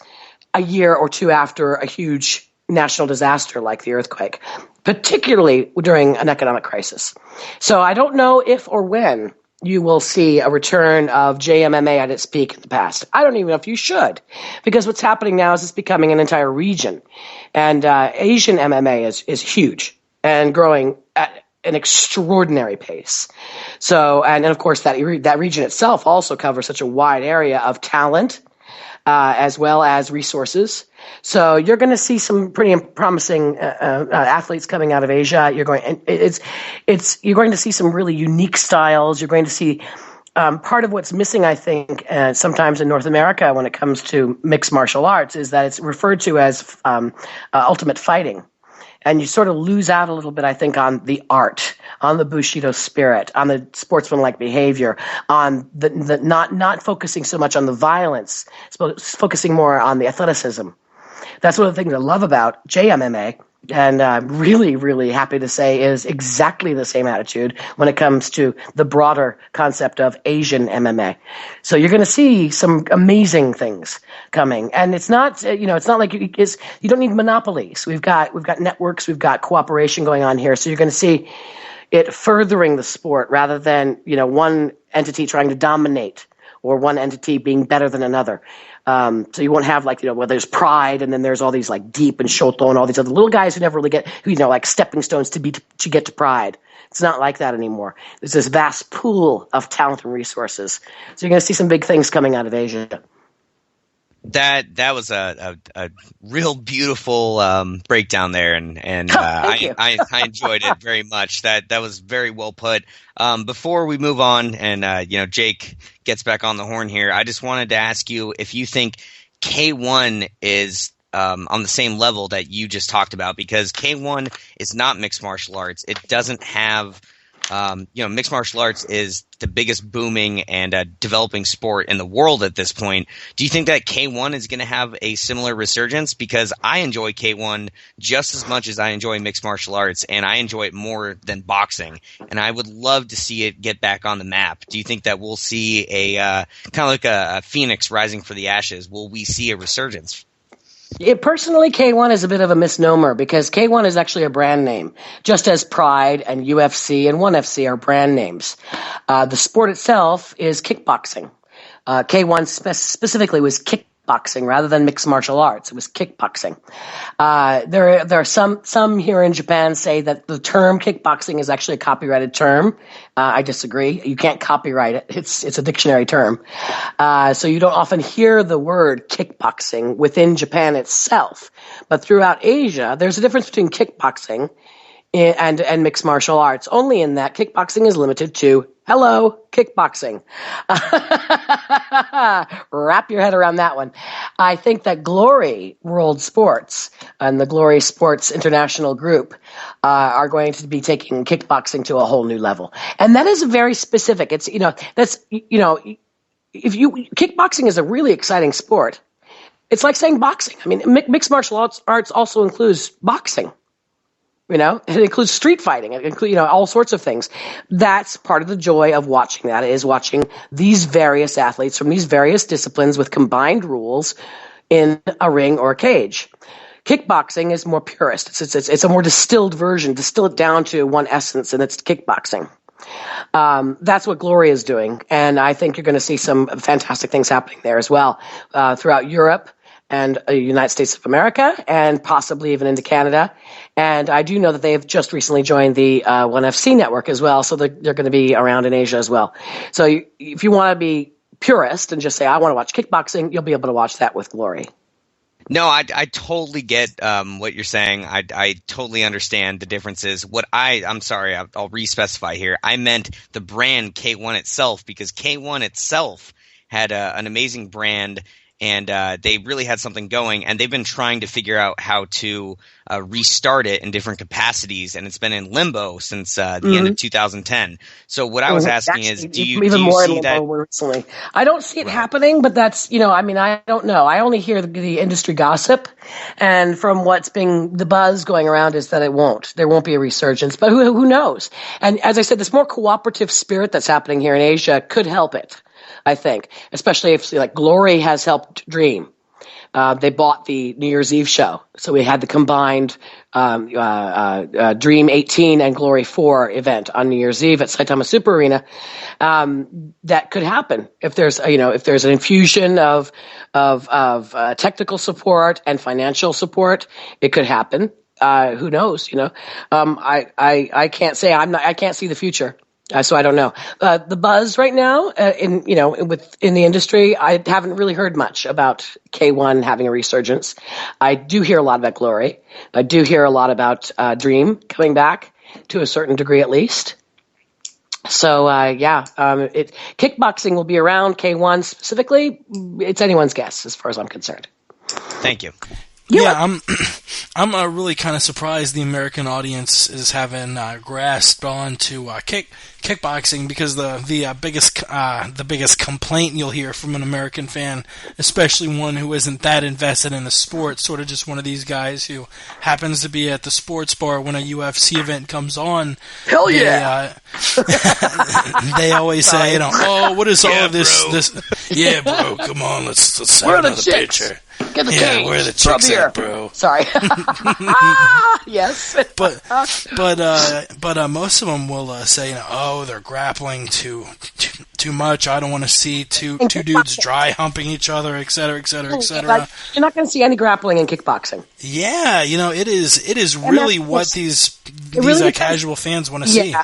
S1: a year or two after a huge national disaster like the earthquake, particularly during an economic crisis. So I don't know if or when you will see a return of JMMA at its peak in the past. I don't even know if you should, because what's happening now is it's becoming an entire region. And Asian MMA is huge and growing at an extraordinary pace. So, and of course that region itself also covers such a wide area of talent, as well as resources. So you're going to see some pretty promising athletes coming out of Asia. You're going to see some really unique styles. You're going to see part of what's missing, I think, sometimes in North America when it comes to mixed martial arts is that it's referred to as ultimate fighting. And you sort of lose out a little bit, I think, on the art, on the Bushido spirit, on the sportsmanlike behavior, on the not focusing so much on the violence, focusing more on the athleticism. That's one of the things I love about JMMA, and I'm really, really happy to say is exactly the same attitude when it comes to the broader concept of Asian MMA. So you're going to see some amazing things coming, and it's not, it's not like you don't need monopolies. We've got networks, we've got cooperation going on here. So you're going to see it furthering the sport rather than one entity trying to dominate or one entity being better than another. So you won't have where there's pride and then there's all these like deep and shoto and all these other little guys who never really get, like stepping stones to get to pride. It's not like that anymore. There's this vast pool of talent and resources. So you're going to see some big things coming out of Asia.
S3: That was a real beautiful breakdown there, and I enjoyed it very much. That was very well put. Before we move on, and Jake gets back on the horn here, I just wanted to ask you if you think K1 is on the same level that you just talked about, because K1 is not mixed martial arts. It doesn't have mixed martial arts is the biggest booming and developing sport in the world at this point. Do you think that K1 is going to have a similar resurgence? Because I enjoy K1 just as much as I enjoy mixed martial arts, and I enjoy it more than boxing. And I would love to see it get back on the map. Do you think that we'll see a kind of like a phoenix rising for the ashes? Will we see a resurgence?
S1: Personally, K1 is a bit of a misnomer because K1 is actually a brand name, just as Pride and UFC and ONE FC are brand names. The sport itself is kickboxing. K1 specifically was kickboxing rather than mixed martial arts. It was kickboxing. There are some here in Japan say that the term kickboxing is actually a copyrighted term. I disagree. You can't copyright it. It's a dictionary term. So you don't often hear the word kickboxing within Japan itself. But throughout Asia, there's a difference between kickboxing and mixed martial arts, only in that kickboxing is limited to kickboxing. Wrap your head around that one. I think that Glory World Sports and the Glory Sports International Group are going to be taking kickboxing to a whole new level. And that is very specific. It's, kickboxing is a really exciting sport. It's like saying boxing. I mean, mixed martial arts also includes boxing. It includes street fighting. It includes, all sorts of things. That's part of the joy of watching that, is watching these various athletes from these various disciplines with combined rules in a ring or a cage. Kickboxing is more purist. It's a more distilled version, distill it down to one essence, and it's kickboxing. That's what Glory is doing. And I think you're going to see some fantastic things happening there as well, throughout Europe and the United States of America, and possibly even into Canada. And I do know that they have just recently joined the ONE FC network as well, so they're going to be around in Asia as well. So if you want to be purist and just say, I want to watch kickboxing, you'll be able to watch that with Glory.
S3: No, I totally get what you're saying. I totally understand the differences. I'm sorry, I'll re-specify here. I meant the brand K1 itself, because K1 itself had an amazing brand, and they really had something going, and they've been trying to figure out how to restart it in different capacities, and it's been in limbo since the end of 2010. So what I was asking is, do you see that?
S1: Recently. I don't see it happening, but that's, I don't know. I only hear the industry gossip, and from what's being the buzz going around is that there won't be a resurgence, but who knows? And as I said, this more cooperative spirit that's happening here in Asia could help it. I think, especially if Glory has helped Dream. They bought the New Year's Eve show, so we had the combined Dream 18 and Glory 4 event on New Year's Eve at Saitama Super Arena. That could happen if there's an infusion of technical support and financial support. It could happen. Who knows? I can't say I can't see the future. So I don't know. The buzz right now in the industry, I haven't really heard much about K1 having a resurgence. I do hear a lot about Glory. I do hear a lot about Dream coming back to a certain degree at least. So kickboxing will be around. K1 specifically, it's anyone's guess as far as I'm concerned.
S3: Thank you.
S2: I'm really kind of surprised the American audience is having grasped on to kickboxing, because the biggest complaint you'll hear from an American fan, especially one who isn't that invested in the sport, sort of just one of these guys who happens to be at the sports bar when a UFC event comes on.
S1: Hell yeah!
S2: They always say, oh, what is all of this? Yeah, bro, come on, let's have another picture.
S1: Get the cage.
S2: Where are the chicks at, bro?
S1: Sorry. Yes.
S2: But most of them will say, they're grappling to too much. I don't want to see two dudes dry humping each other, et cetera, et cetera, et cetera.
S1: Like, you're not going to see any grappling in kickboxing.
S2: Yeah, it is really what these casual fans want to see.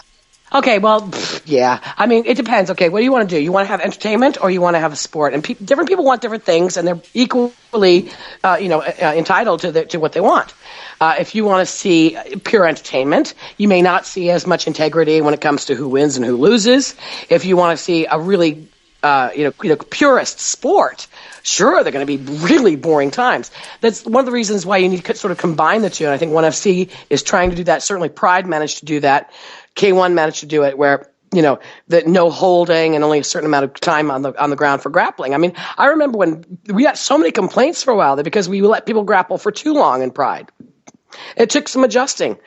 S1: Okay, well, yeah. I mean, it depends. Okay, what do you want to do? You want to have entertainment or you want to have a sport? And different people want different things, and they're equally, entitled to what they want. If you want to see pure entertainment, you may not see as much integrity when it comes to who wins and who loses. If you want to see a really, purist sport, sure, they're going to be really boring times. That's one of the reasons why you need to sort of combine the two. And I think ONE FC is trying to do that. Certainly, Pride managed to do that. K1 managed to do it where, the no holding and only a certain amount of time on the ground for grappling. I mean, I remember when we got so many complaints for a while that because we let people grapple for too long in Pride. It took some adjusting,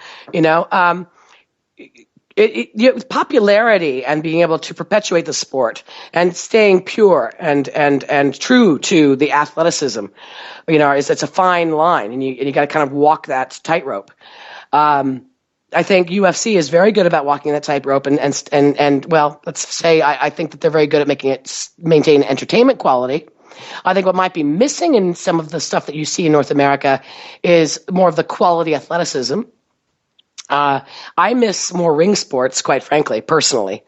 S1: popularity and being able to perpetuate the sport and staying pure and true to the athleticism, it's a fine line, and you got to kind of walk that tightrope. I think UFC is very good about walking that tightrope, and well, let's say I think that they're very good at making it maintain entertainment quality. I think what might be missing in some of the stuff that you see in North America is more of the quality athleticism. I miss more ring sports, quite frankly, personally.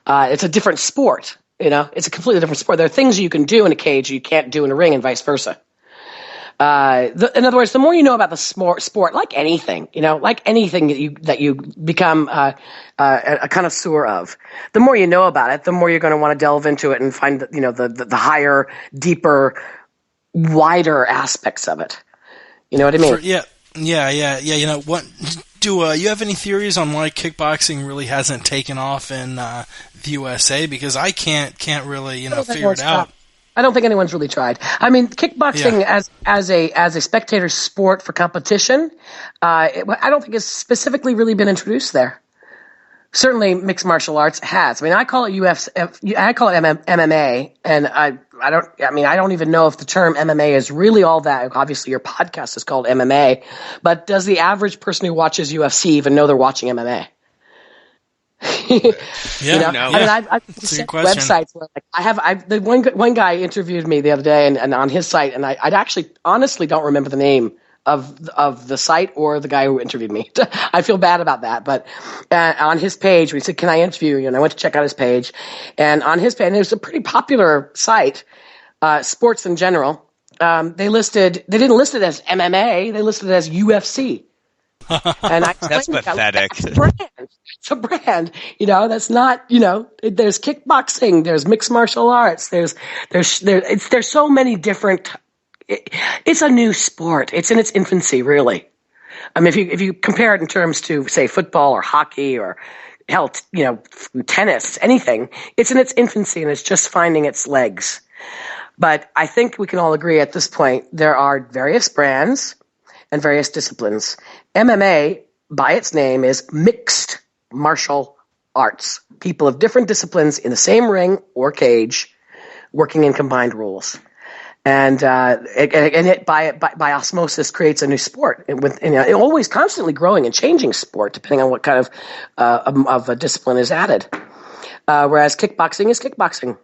S1: It's a different sport, it's a completely different sport. There are things you can do in a cage you can't do in a ring and vice versa. In other words, the more you know about the sport, like anything, that you become a connoisseur of, the more you know about it, the more you're going to want to delve into it and find the higher, deeper, wider aspects of it. You know what I mean?
S2: Yeah. What do you have any theories on why kickboxing really hasn't taken off in the USA? Because I can't really figure it out.
S1: I don't think anyone's really tried. I mean, kickboxing as a spectator sport for competition, I don't think it's specifically really been introduced there. Certainly, mixed martial arts has. I mean, I call it UFC. I call it MMA, and I don't even know if the term MMA is really all that. Obviously, your podcast is called MMA, but does the average person who watches UFC even know they're watching MMA?
S2: Yeah, no.
S1: I mean, I've seen websites where the one guy interviewed me the other day, and on his site, and I'd actually honestly don't remember the name of the site or the guy who interviewed me. I feel bad about that, but on his page, we said, "Can I interview you?" And I went to check out his page, and on his page, and it was a pretty popular site, sports in general. They didn't list it as MMA, they listed it as UFC. And
S3: that's pathetic.
S1: It's a brand. That's not. There's kickboxing. There's mixed martial arts. There's so many different. It's a new sport. It's in its infancy, really. I mean, if you compare it in terms to, say, football or hockey or hell, tennis, anything, it's in its infancy and it's just finding its legs. But I think we can all agree at this point there are various brands and various disciplines. MMA, by its name, is mixed martial arts. People of different disciplines in the same ring or cage working in combined rules. And it by osmosis creates a new sport. It always constantly growing and changing sport depending on what kind of a discipline is added. Whereas kickboxing is kickboxing.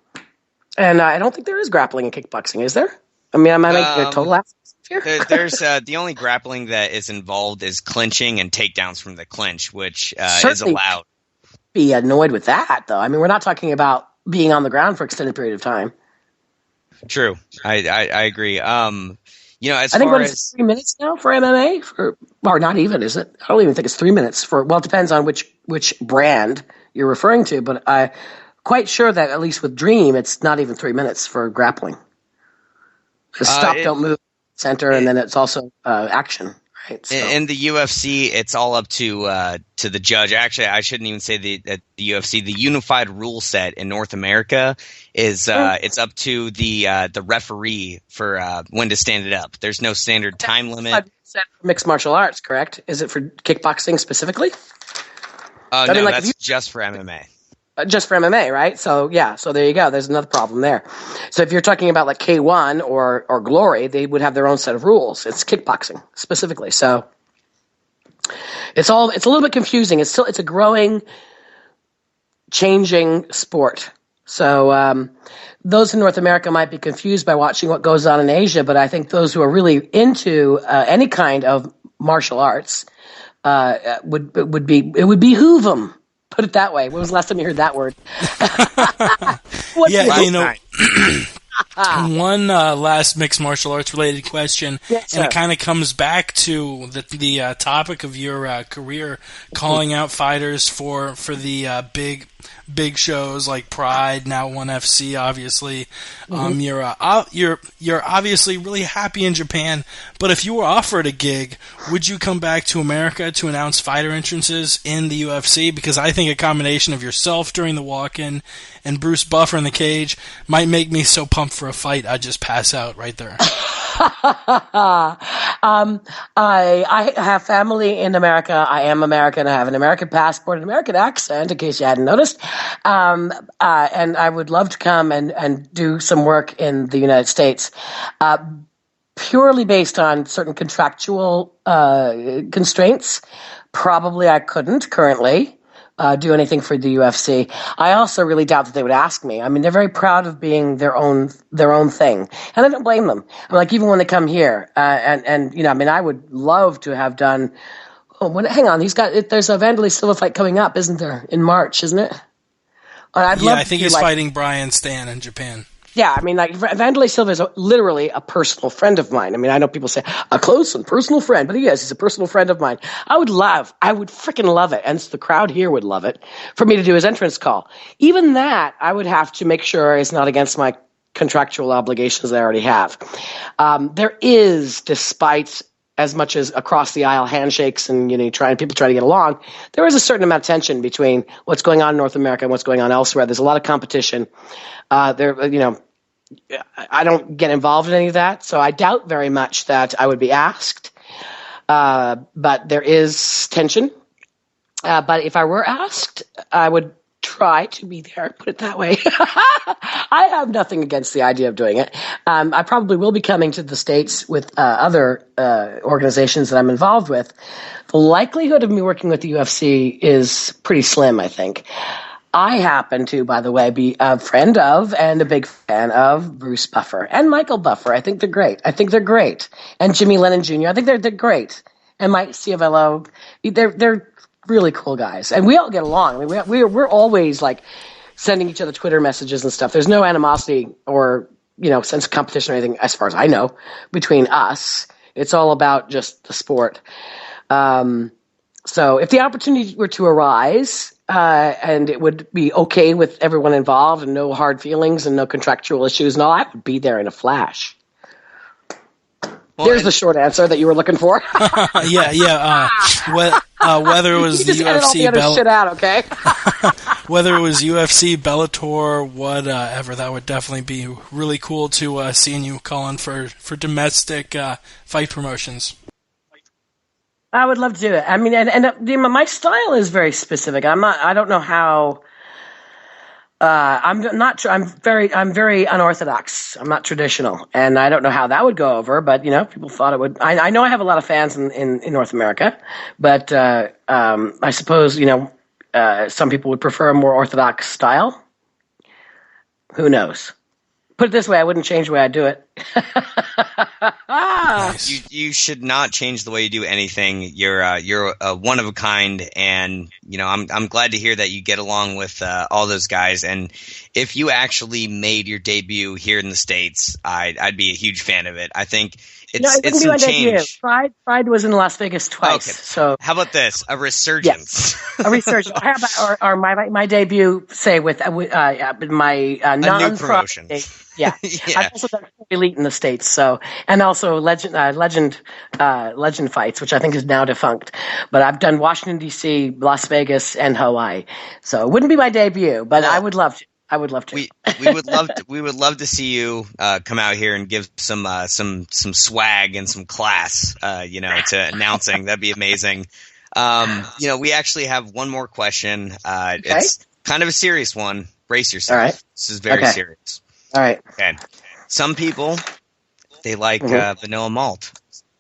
S1: And I don't think there is grappling in kickboxing, is there? I mean, am I making a total ass here?
S3: There's the only grappling that is involved is clinching and takedowns from the clinch, which is allowed.
S1: Be annoyed with that, though. I mean, we're not talking about being on the ground for an extended period of time.
S3: True, I agree. I
S1: think it's 3 minutes now for MMA, or not even, is it? I don't even think it's 3 minutes for. Well, it depends on which brand you're referring to, but I'm quite sure that at least with Dream, it's not even 3 minutes for grappling. Stop, don't move, center, and then it's also action. Right, so.
S3: In the UFC, it's all up to the judge. Actually, I shouldn't even say the UFC. The unified rule set in North America is it's up to the referee for when to stand it up. There's no standard time limit.
S1: Set for mixed martial arts, correct? Is it for kickboxing specifically?
S3: No, that's just for MMA.
S1: Just for MMA, right? So yeah, so there you go. There's another problem there. So if you're talking about like K1 or Glory, they would have their own set of rules. It's kickboxing specifically. So it's a little bit confusing. It's a growing, changing sport. So those in North America might be confused by watching what goes on in Asia, but I think those who are really into any kind of martial arts would behoove them. Put it that way. When was the last time you heard that word?
S2: One last mixed martial arts related question,
S1: yes,
S2: and it kind of comes back to the topic of your career, calling out fighters for the big shows like Pride, now ONE FC, obviously. You're obviously really happy in Japan, but if you were offered a gig, would you come back to America to announce fighter entrances in the UFC? Because I think a combination of yourself during the walk-in and Bruce Buffer in the cage might make me so pumped for a fight I'd just pass out right there.
S1: I have family in America. I am American. I have an American passport, an American accent, in case you hadn't noticed. And I would love to come and do some work in the United States, purely based on certain contractual constraints. Probably I couldn't currently do anything for the UFC. I also really doubt that they would ask me. I mean, they're very proud of being their own thing, and I don't blame them. I'm like, even when they come here, and you know, I mean, I would love to have done. Hang on, there's a Vanderlei Silva fight coming up, isn't there, in March, isn't it?
S2: I think he's fighting Brian Stan in Japan.
S1: Yeah, I mean, like, Vanderlei Silva is literally a personal friend of mine. I mean, I know people say a close and personal friend, but he's a personal friend of mine. I would freaking love it, and the crowd here would love it, for me to do his entrance call. Even that, I would have to make sure is not against my contractual obligations that I already have. There is, despite as much as across the aisle handshakes and people try to get along, there is a certain amount of tension between what's going on in North America and what's going on elsewhere. There's a lot of competition. I don't get involved in any of that, so I doubt very much that I would be asked. But there is tension. But if I were asked, I would try to be there, put it that way. I have nothing against the idea of doing it. I probably will be coming to the States with other organizations that I'm involved with. The likelihood of me working with the UFC is pretty slim, I think. I happen to, by the way, be a friend of and a big fan of Bruce Buffer and Michael Buffer. I think they're great. And Jimmy Lennon Jr. I think they're great. And Mike Ciavello, they're really cool guys, and we all get along. I mean, we're always like sending each other Twitter messages and stuff. There's no animosity or sense of competition or anything, as far as I know, between us. It's all about just the sport. So if the opportunity were to arise, and it would be okay with everyone involved and no hard feelings and no contractual issues and all, I would be there in a flash. Well, there's the short answer that you were looking for.
S2: Yeah. Whether it was
S1: you just
S2: the
S1: edit all the other shit out, okay?
S2: Whether it was UFC, Bellator, whatever, that would definitely be really cool to seeing you calling for domestic fight promotions.
S1: I would love to do it. I mean, and my style is very specific. I don't know how. I'm not sure. I'm very unorthodox. I'm not traditional, and I don't know how that would go over. But people thought it would. I know I have a lot of fans in North America, but I suppose some people would prefer a more orthodox style. Who knows? Put it this way, I wouldn't change the way I do it.
S3: Nice. You should not change the way you do anything. You're a one of a kind, and I'm glad to hear that you get along with all those guys. And if you actually made your debut here in the States, I'd be a huge fan of it. I think it's some change.
S1: Pride was in Las Vegas twice. Okay. So
S3: how about this? A resurgence.
S1: Yes. A resurgence. How about or my debut, say with my
S3: non promotion.
S1: Yeah. I've also done Elite in the States, and also legend fights, which I think is now defunct. But I've done Washington D.C., Las Vegas, and Hawaii. So it wouldn't be my debut, but I would love to.
S3: We would love to see you come out here and give some swag and some class, to announcing. That'd be amazing. We actually have one more question. Okay. It's kind of a serious one. Brace yourself.
S1: All right.
S3: This is very serious.
S1: All right.
S3: Okay. Some people, they like vanilla malt.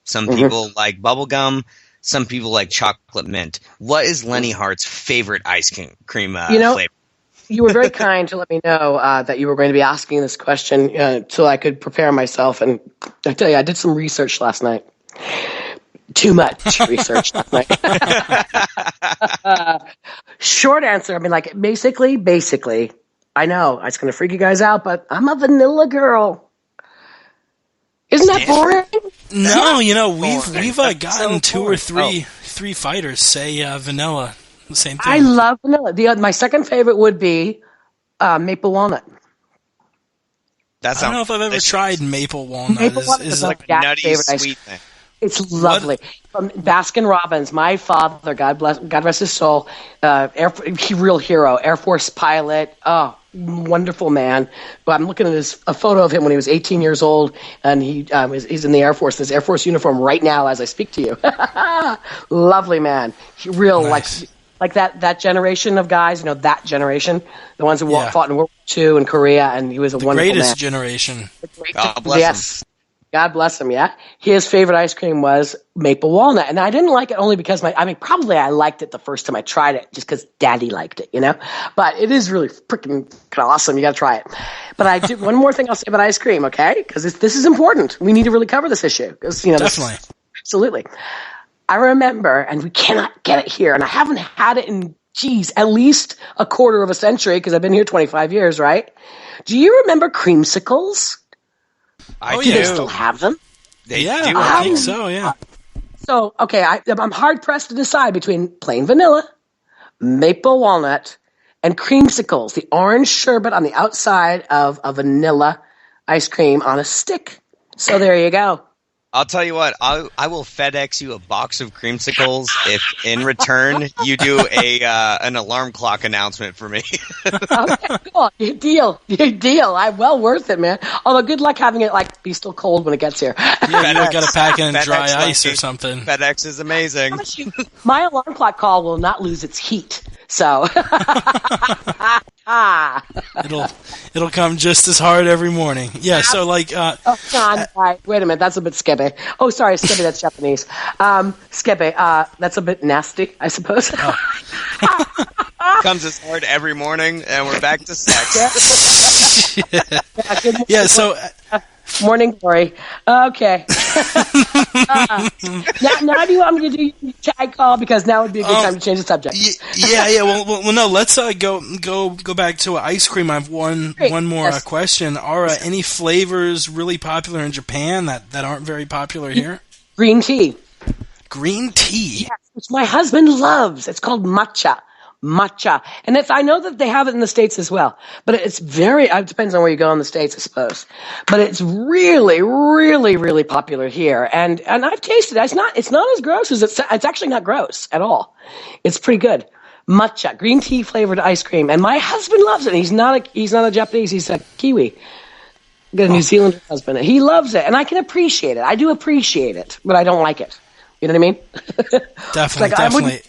S3: Some people like bubblegum. Some people like chocolate mint. What is Lenne Hardt's favorite ice cream flavor?
S1: you were very kind to let me know that you were going to be asking this question so I could prepare myself. And I tell you, I did some research last night. Too much research last night. Short answer, I mean, like, basically, I know it's going to freak you guys out, but I'm a vanilla girl. Isn't that boring?
S2: No, we've gotten two or three fighters say vanilla. The same thing.
S1: I love vanilla. My second favorite would be maple walnut.
S2: I don't know if I've ever tried maple walnut.
S1: Maple walnut is like a nutty sweet thing. It's lovely. From Baskin Robbins, my father, God rest his soul, real hero, Air Force pilot. Oh, wonderful man. But I'm looking at a photo of him when he was 18 years old, and he's in the Air Force, in his Air Force uniform right now as I speak to you. Lovely man. Nice. Like that generation of guys, that generation, the ones who fought in World War II in Korea, and he was a wonderful man.
S2: The greatest generation.
S3: God bless him.
S1: God bless him, yeah. His favorite ice cream was maple walnut. And I didn't like it only because probably I liked it the first time I tried it just because Daddy liked it, But it is really freaking awesome. You got to try it. But I do one more thing I'll say about ice cream, okay? Because this is important. We need to really cover this issue.
S2: Definitely.
S1: Absolutely. I remember, and we cannot get it here, and I haven't had it in, at least a quarter of a century because I've been here 25 years, right? Do you remember creamsicles?
S3: Do
S1: they still have them?
S3: They do.
S2: I think so, yeah.
S1: So, okay, I'm hard-pressed to decide between plain vanilla, maple walnut, and creamsicles, the orange sherbet on the outside of a vanilla ice cream on a stick. So there you go.
S3: I'll tell you what, I will FedEx you a box of creamsicles if in return you do an alarm clock announcement for me.
S1: Okay, cool. Deal. Well worth it, man. Although good luck having it be still cold when it gets here.
S2: Yeah, you got to pack it in dry ice or something.
S3: FedEx is amazing.
S1: My alarm clock call will not lose its heat. So
S2: it'll come just as hard every morning. Yeah, so
S1: John, wait a minute, that's a bit skibby. Oh, sorry, skibby, that's Japanese. Skibby, that's a bit nasty, I suppose.
S3: Comes as hard every morning, and we're back to sex.
S1: Yeah,
S2: so
S1: morning glory. Okay. Now do you want me to do your tag call, because now would be a good time to change the subject.
S2: Yeah. Well, no. Let's go back to ice cream. I have one more question. Are any flavors really popular in Japan that aren't very popular here?
S1: Green tea.
S2: Green tea.
S1: Yes, which my husband loves. It's called matcha. And I know that they have it in the States as well, but it depends on where you go in the States, I suppose. But it's really, really, really popular here. And I've tasted it. It's not as gross as it's actually not gross at all. It's pretty good. Matcha, green tea flavored ice cream. And my husband loves it. He's not a Japanese, he's a Kiwi. I've got a New Zealander husband. He loves it. And I can appreciate it. I do appreciate it, but I don't like it. You know what I mean?
S2: Definitely.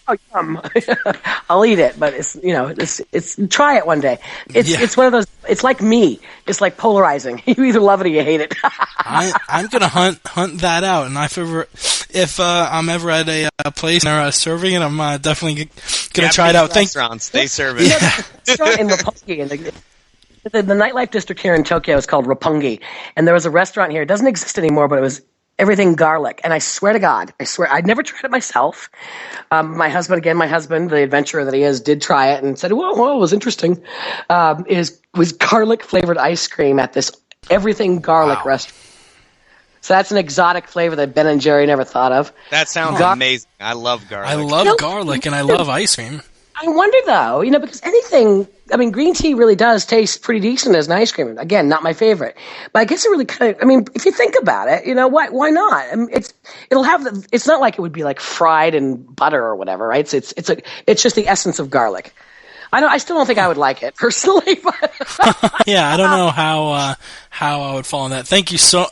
S1: I'll eat it, but it's try it one day. It's one of those. It's like me. It's like polarizing. You either love it or you hate it.
S2: I'm gonna hunt that out, and if I'm ever at a place and they're serving it, I'm definitely gonna try it out.
S3: Restaurants, they serve it.
S1: In Roppongi, the nightlife district here in Tokyo is called Roppongi, and there was a restaurant here. It doesn't exist anymore, but it was everything garlic. And I swear to God, I'd never tried it myself. My husband, the adventurer that he is, did try it and said, whoa, it was interesting. Was garlic flavored ice cream at this everything garlic restaurant. So that's an exotic flavor that Ben and Jerry never thought of.
S3: That sounds amazing. I love garlic.
S2: I love garlic and I love ice cream.
S1: I wonder though, because green tea really does taste pretty decent as an ice cream. Again, not my favorite, but I guess it really kind of, if you think about it, why not? It's not like it would be like fried in butter or whatever, right? It's just the essence of garlic. I still don't think I would like it personally, but
S2: yeah, I don't know how I would fall on that. Thank you so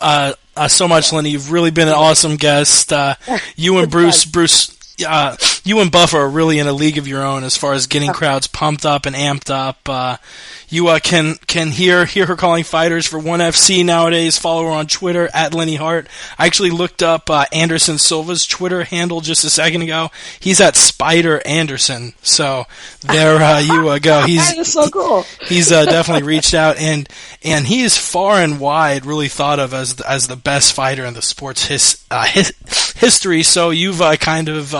S2: much, Lenne. You've really been an awesome guest. You and Bruce, you and Buff are really in a league of your own as far as getting crowds pumped up and amped up. You can hear her calling fighters for ONE FC nowadays. Follow her on Twitter at Lenne Hardt. I actually looked up Anderson Silva's Twitter handle just a second ago. He's at Spider Anderson. So there you go.
S1: That is so cool.
S2: He's definitely reached out, and he is far and wide really thought of as the best fighter in the sport's history. So you've kind of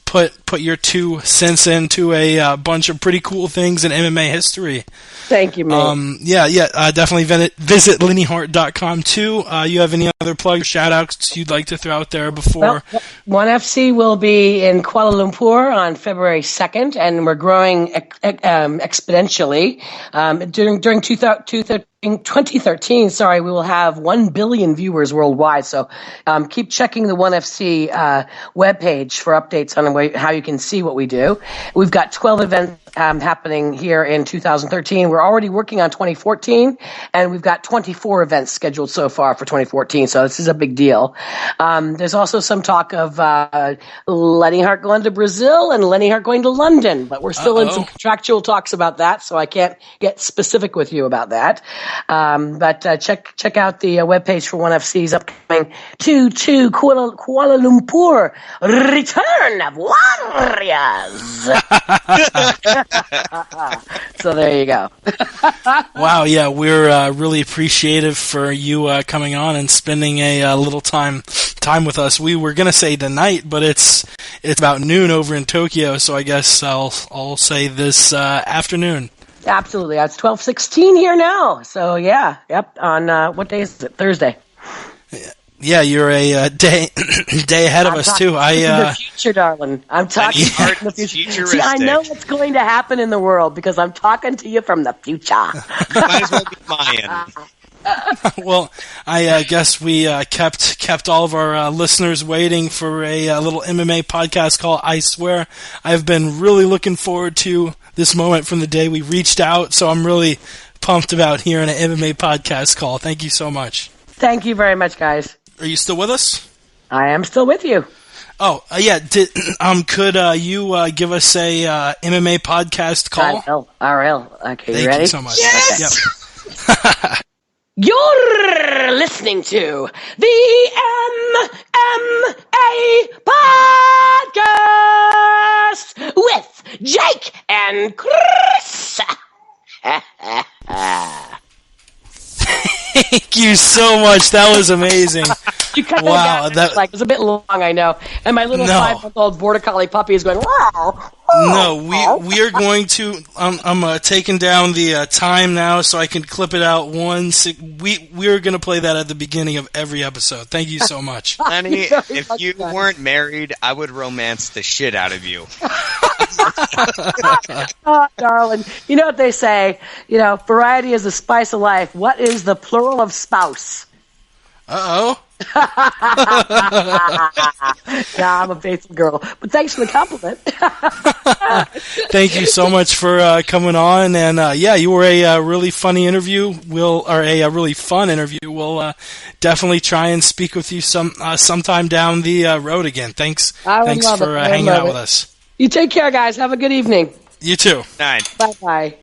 S2: put your 2 cents into a bunch of pretty cool things in MMA history.
S1: Thank you, man.
S2: Definitely visit LenneHardt.com too. You have any other plugs, shout-outs you'd like to throw out there before?
S1: Well, ONE FC will be in Kuala Lumpur on February 2nd, and we're growing exponentially. During 2013, we will have 1 billion viewers worldwide. So keep checking the ONE FC webpage for updates on how you can see what we do. We've got 12 events happening here in 2013. We're already working on 2014, and we've got 24 events scheduled so far for 2014. So this is a big deal. There's also some talk of Lenne Hardt going to Brazil and Lenne Hardt going to London, but we're still in some contractual talks about that, so I can't get specific with you about that. But check out the webpage for ONE FC's upcoming to Kuala Lumpur Return of Warriors. So there you go.
S2: Wow, yeah, we're really appreciative for you coming on and spending a little time with us. We were gonna say tonight, but it's about noon over in Tokyo, so I guess I'll say this afternoon.
S1: Absolutely, it's 12:16 here now. So yeah, yep. On what day is it? Thursday.
S2: Yeah, you're a day ahead of us too.
S1: The future, darling. I'm talking in the future. See, I know what's going to happen in the world because I'm talking to you from the future.
S3: Might as well be Mayan.
S2: Well, I guess we kept all of our listeners waiting for a little MMA podcast call. I swear, I've been really looking forward to this moment from the day we reached out. So I'm really pumped about hearing an MMA podcast call. Thank you so much.
S1: Thank you very much, guys.
S2: Are you still with us?
S1: I am still with you.
S2: Oh, yeah. Could you give us a MMA podcast call?
S1: I will. Okay,
S2: Thank
S1: you ready?
S2: You so much.
S1: Yes!
S2: Yep.
S1: You're listening to the MMA Podcast with Jake and Chris.
S2: Thank you so much. That was amazing.
S1: You cut that down. It was a bit long, I know. And my little 5-month-old border collie puppy is going, wow.
S2: No, we are going to. I'm taking down the time now so I can clip it out. We're going to play that at the beginning of every episode. Thank you so much.
S3: Honey, if you weren't married, I would romance the shit out of you.
S1: Oh, darling. You know what they say? Variety is the spice of life. What is the plural of spouse?
S2: Uh-oh.
S1: Yeah, I'm a faithful girl. But thanks for the compliment.
S2: Thank you so much for coming on. And you were a really funny interview. A really fun interview. We'll definitely try and speak with you sometime down the road again. Thanks for hanging out with us.
S1: You take care, guys. Have a good evening.
S2: You too.
S3: Night.
S1: Bye-bye.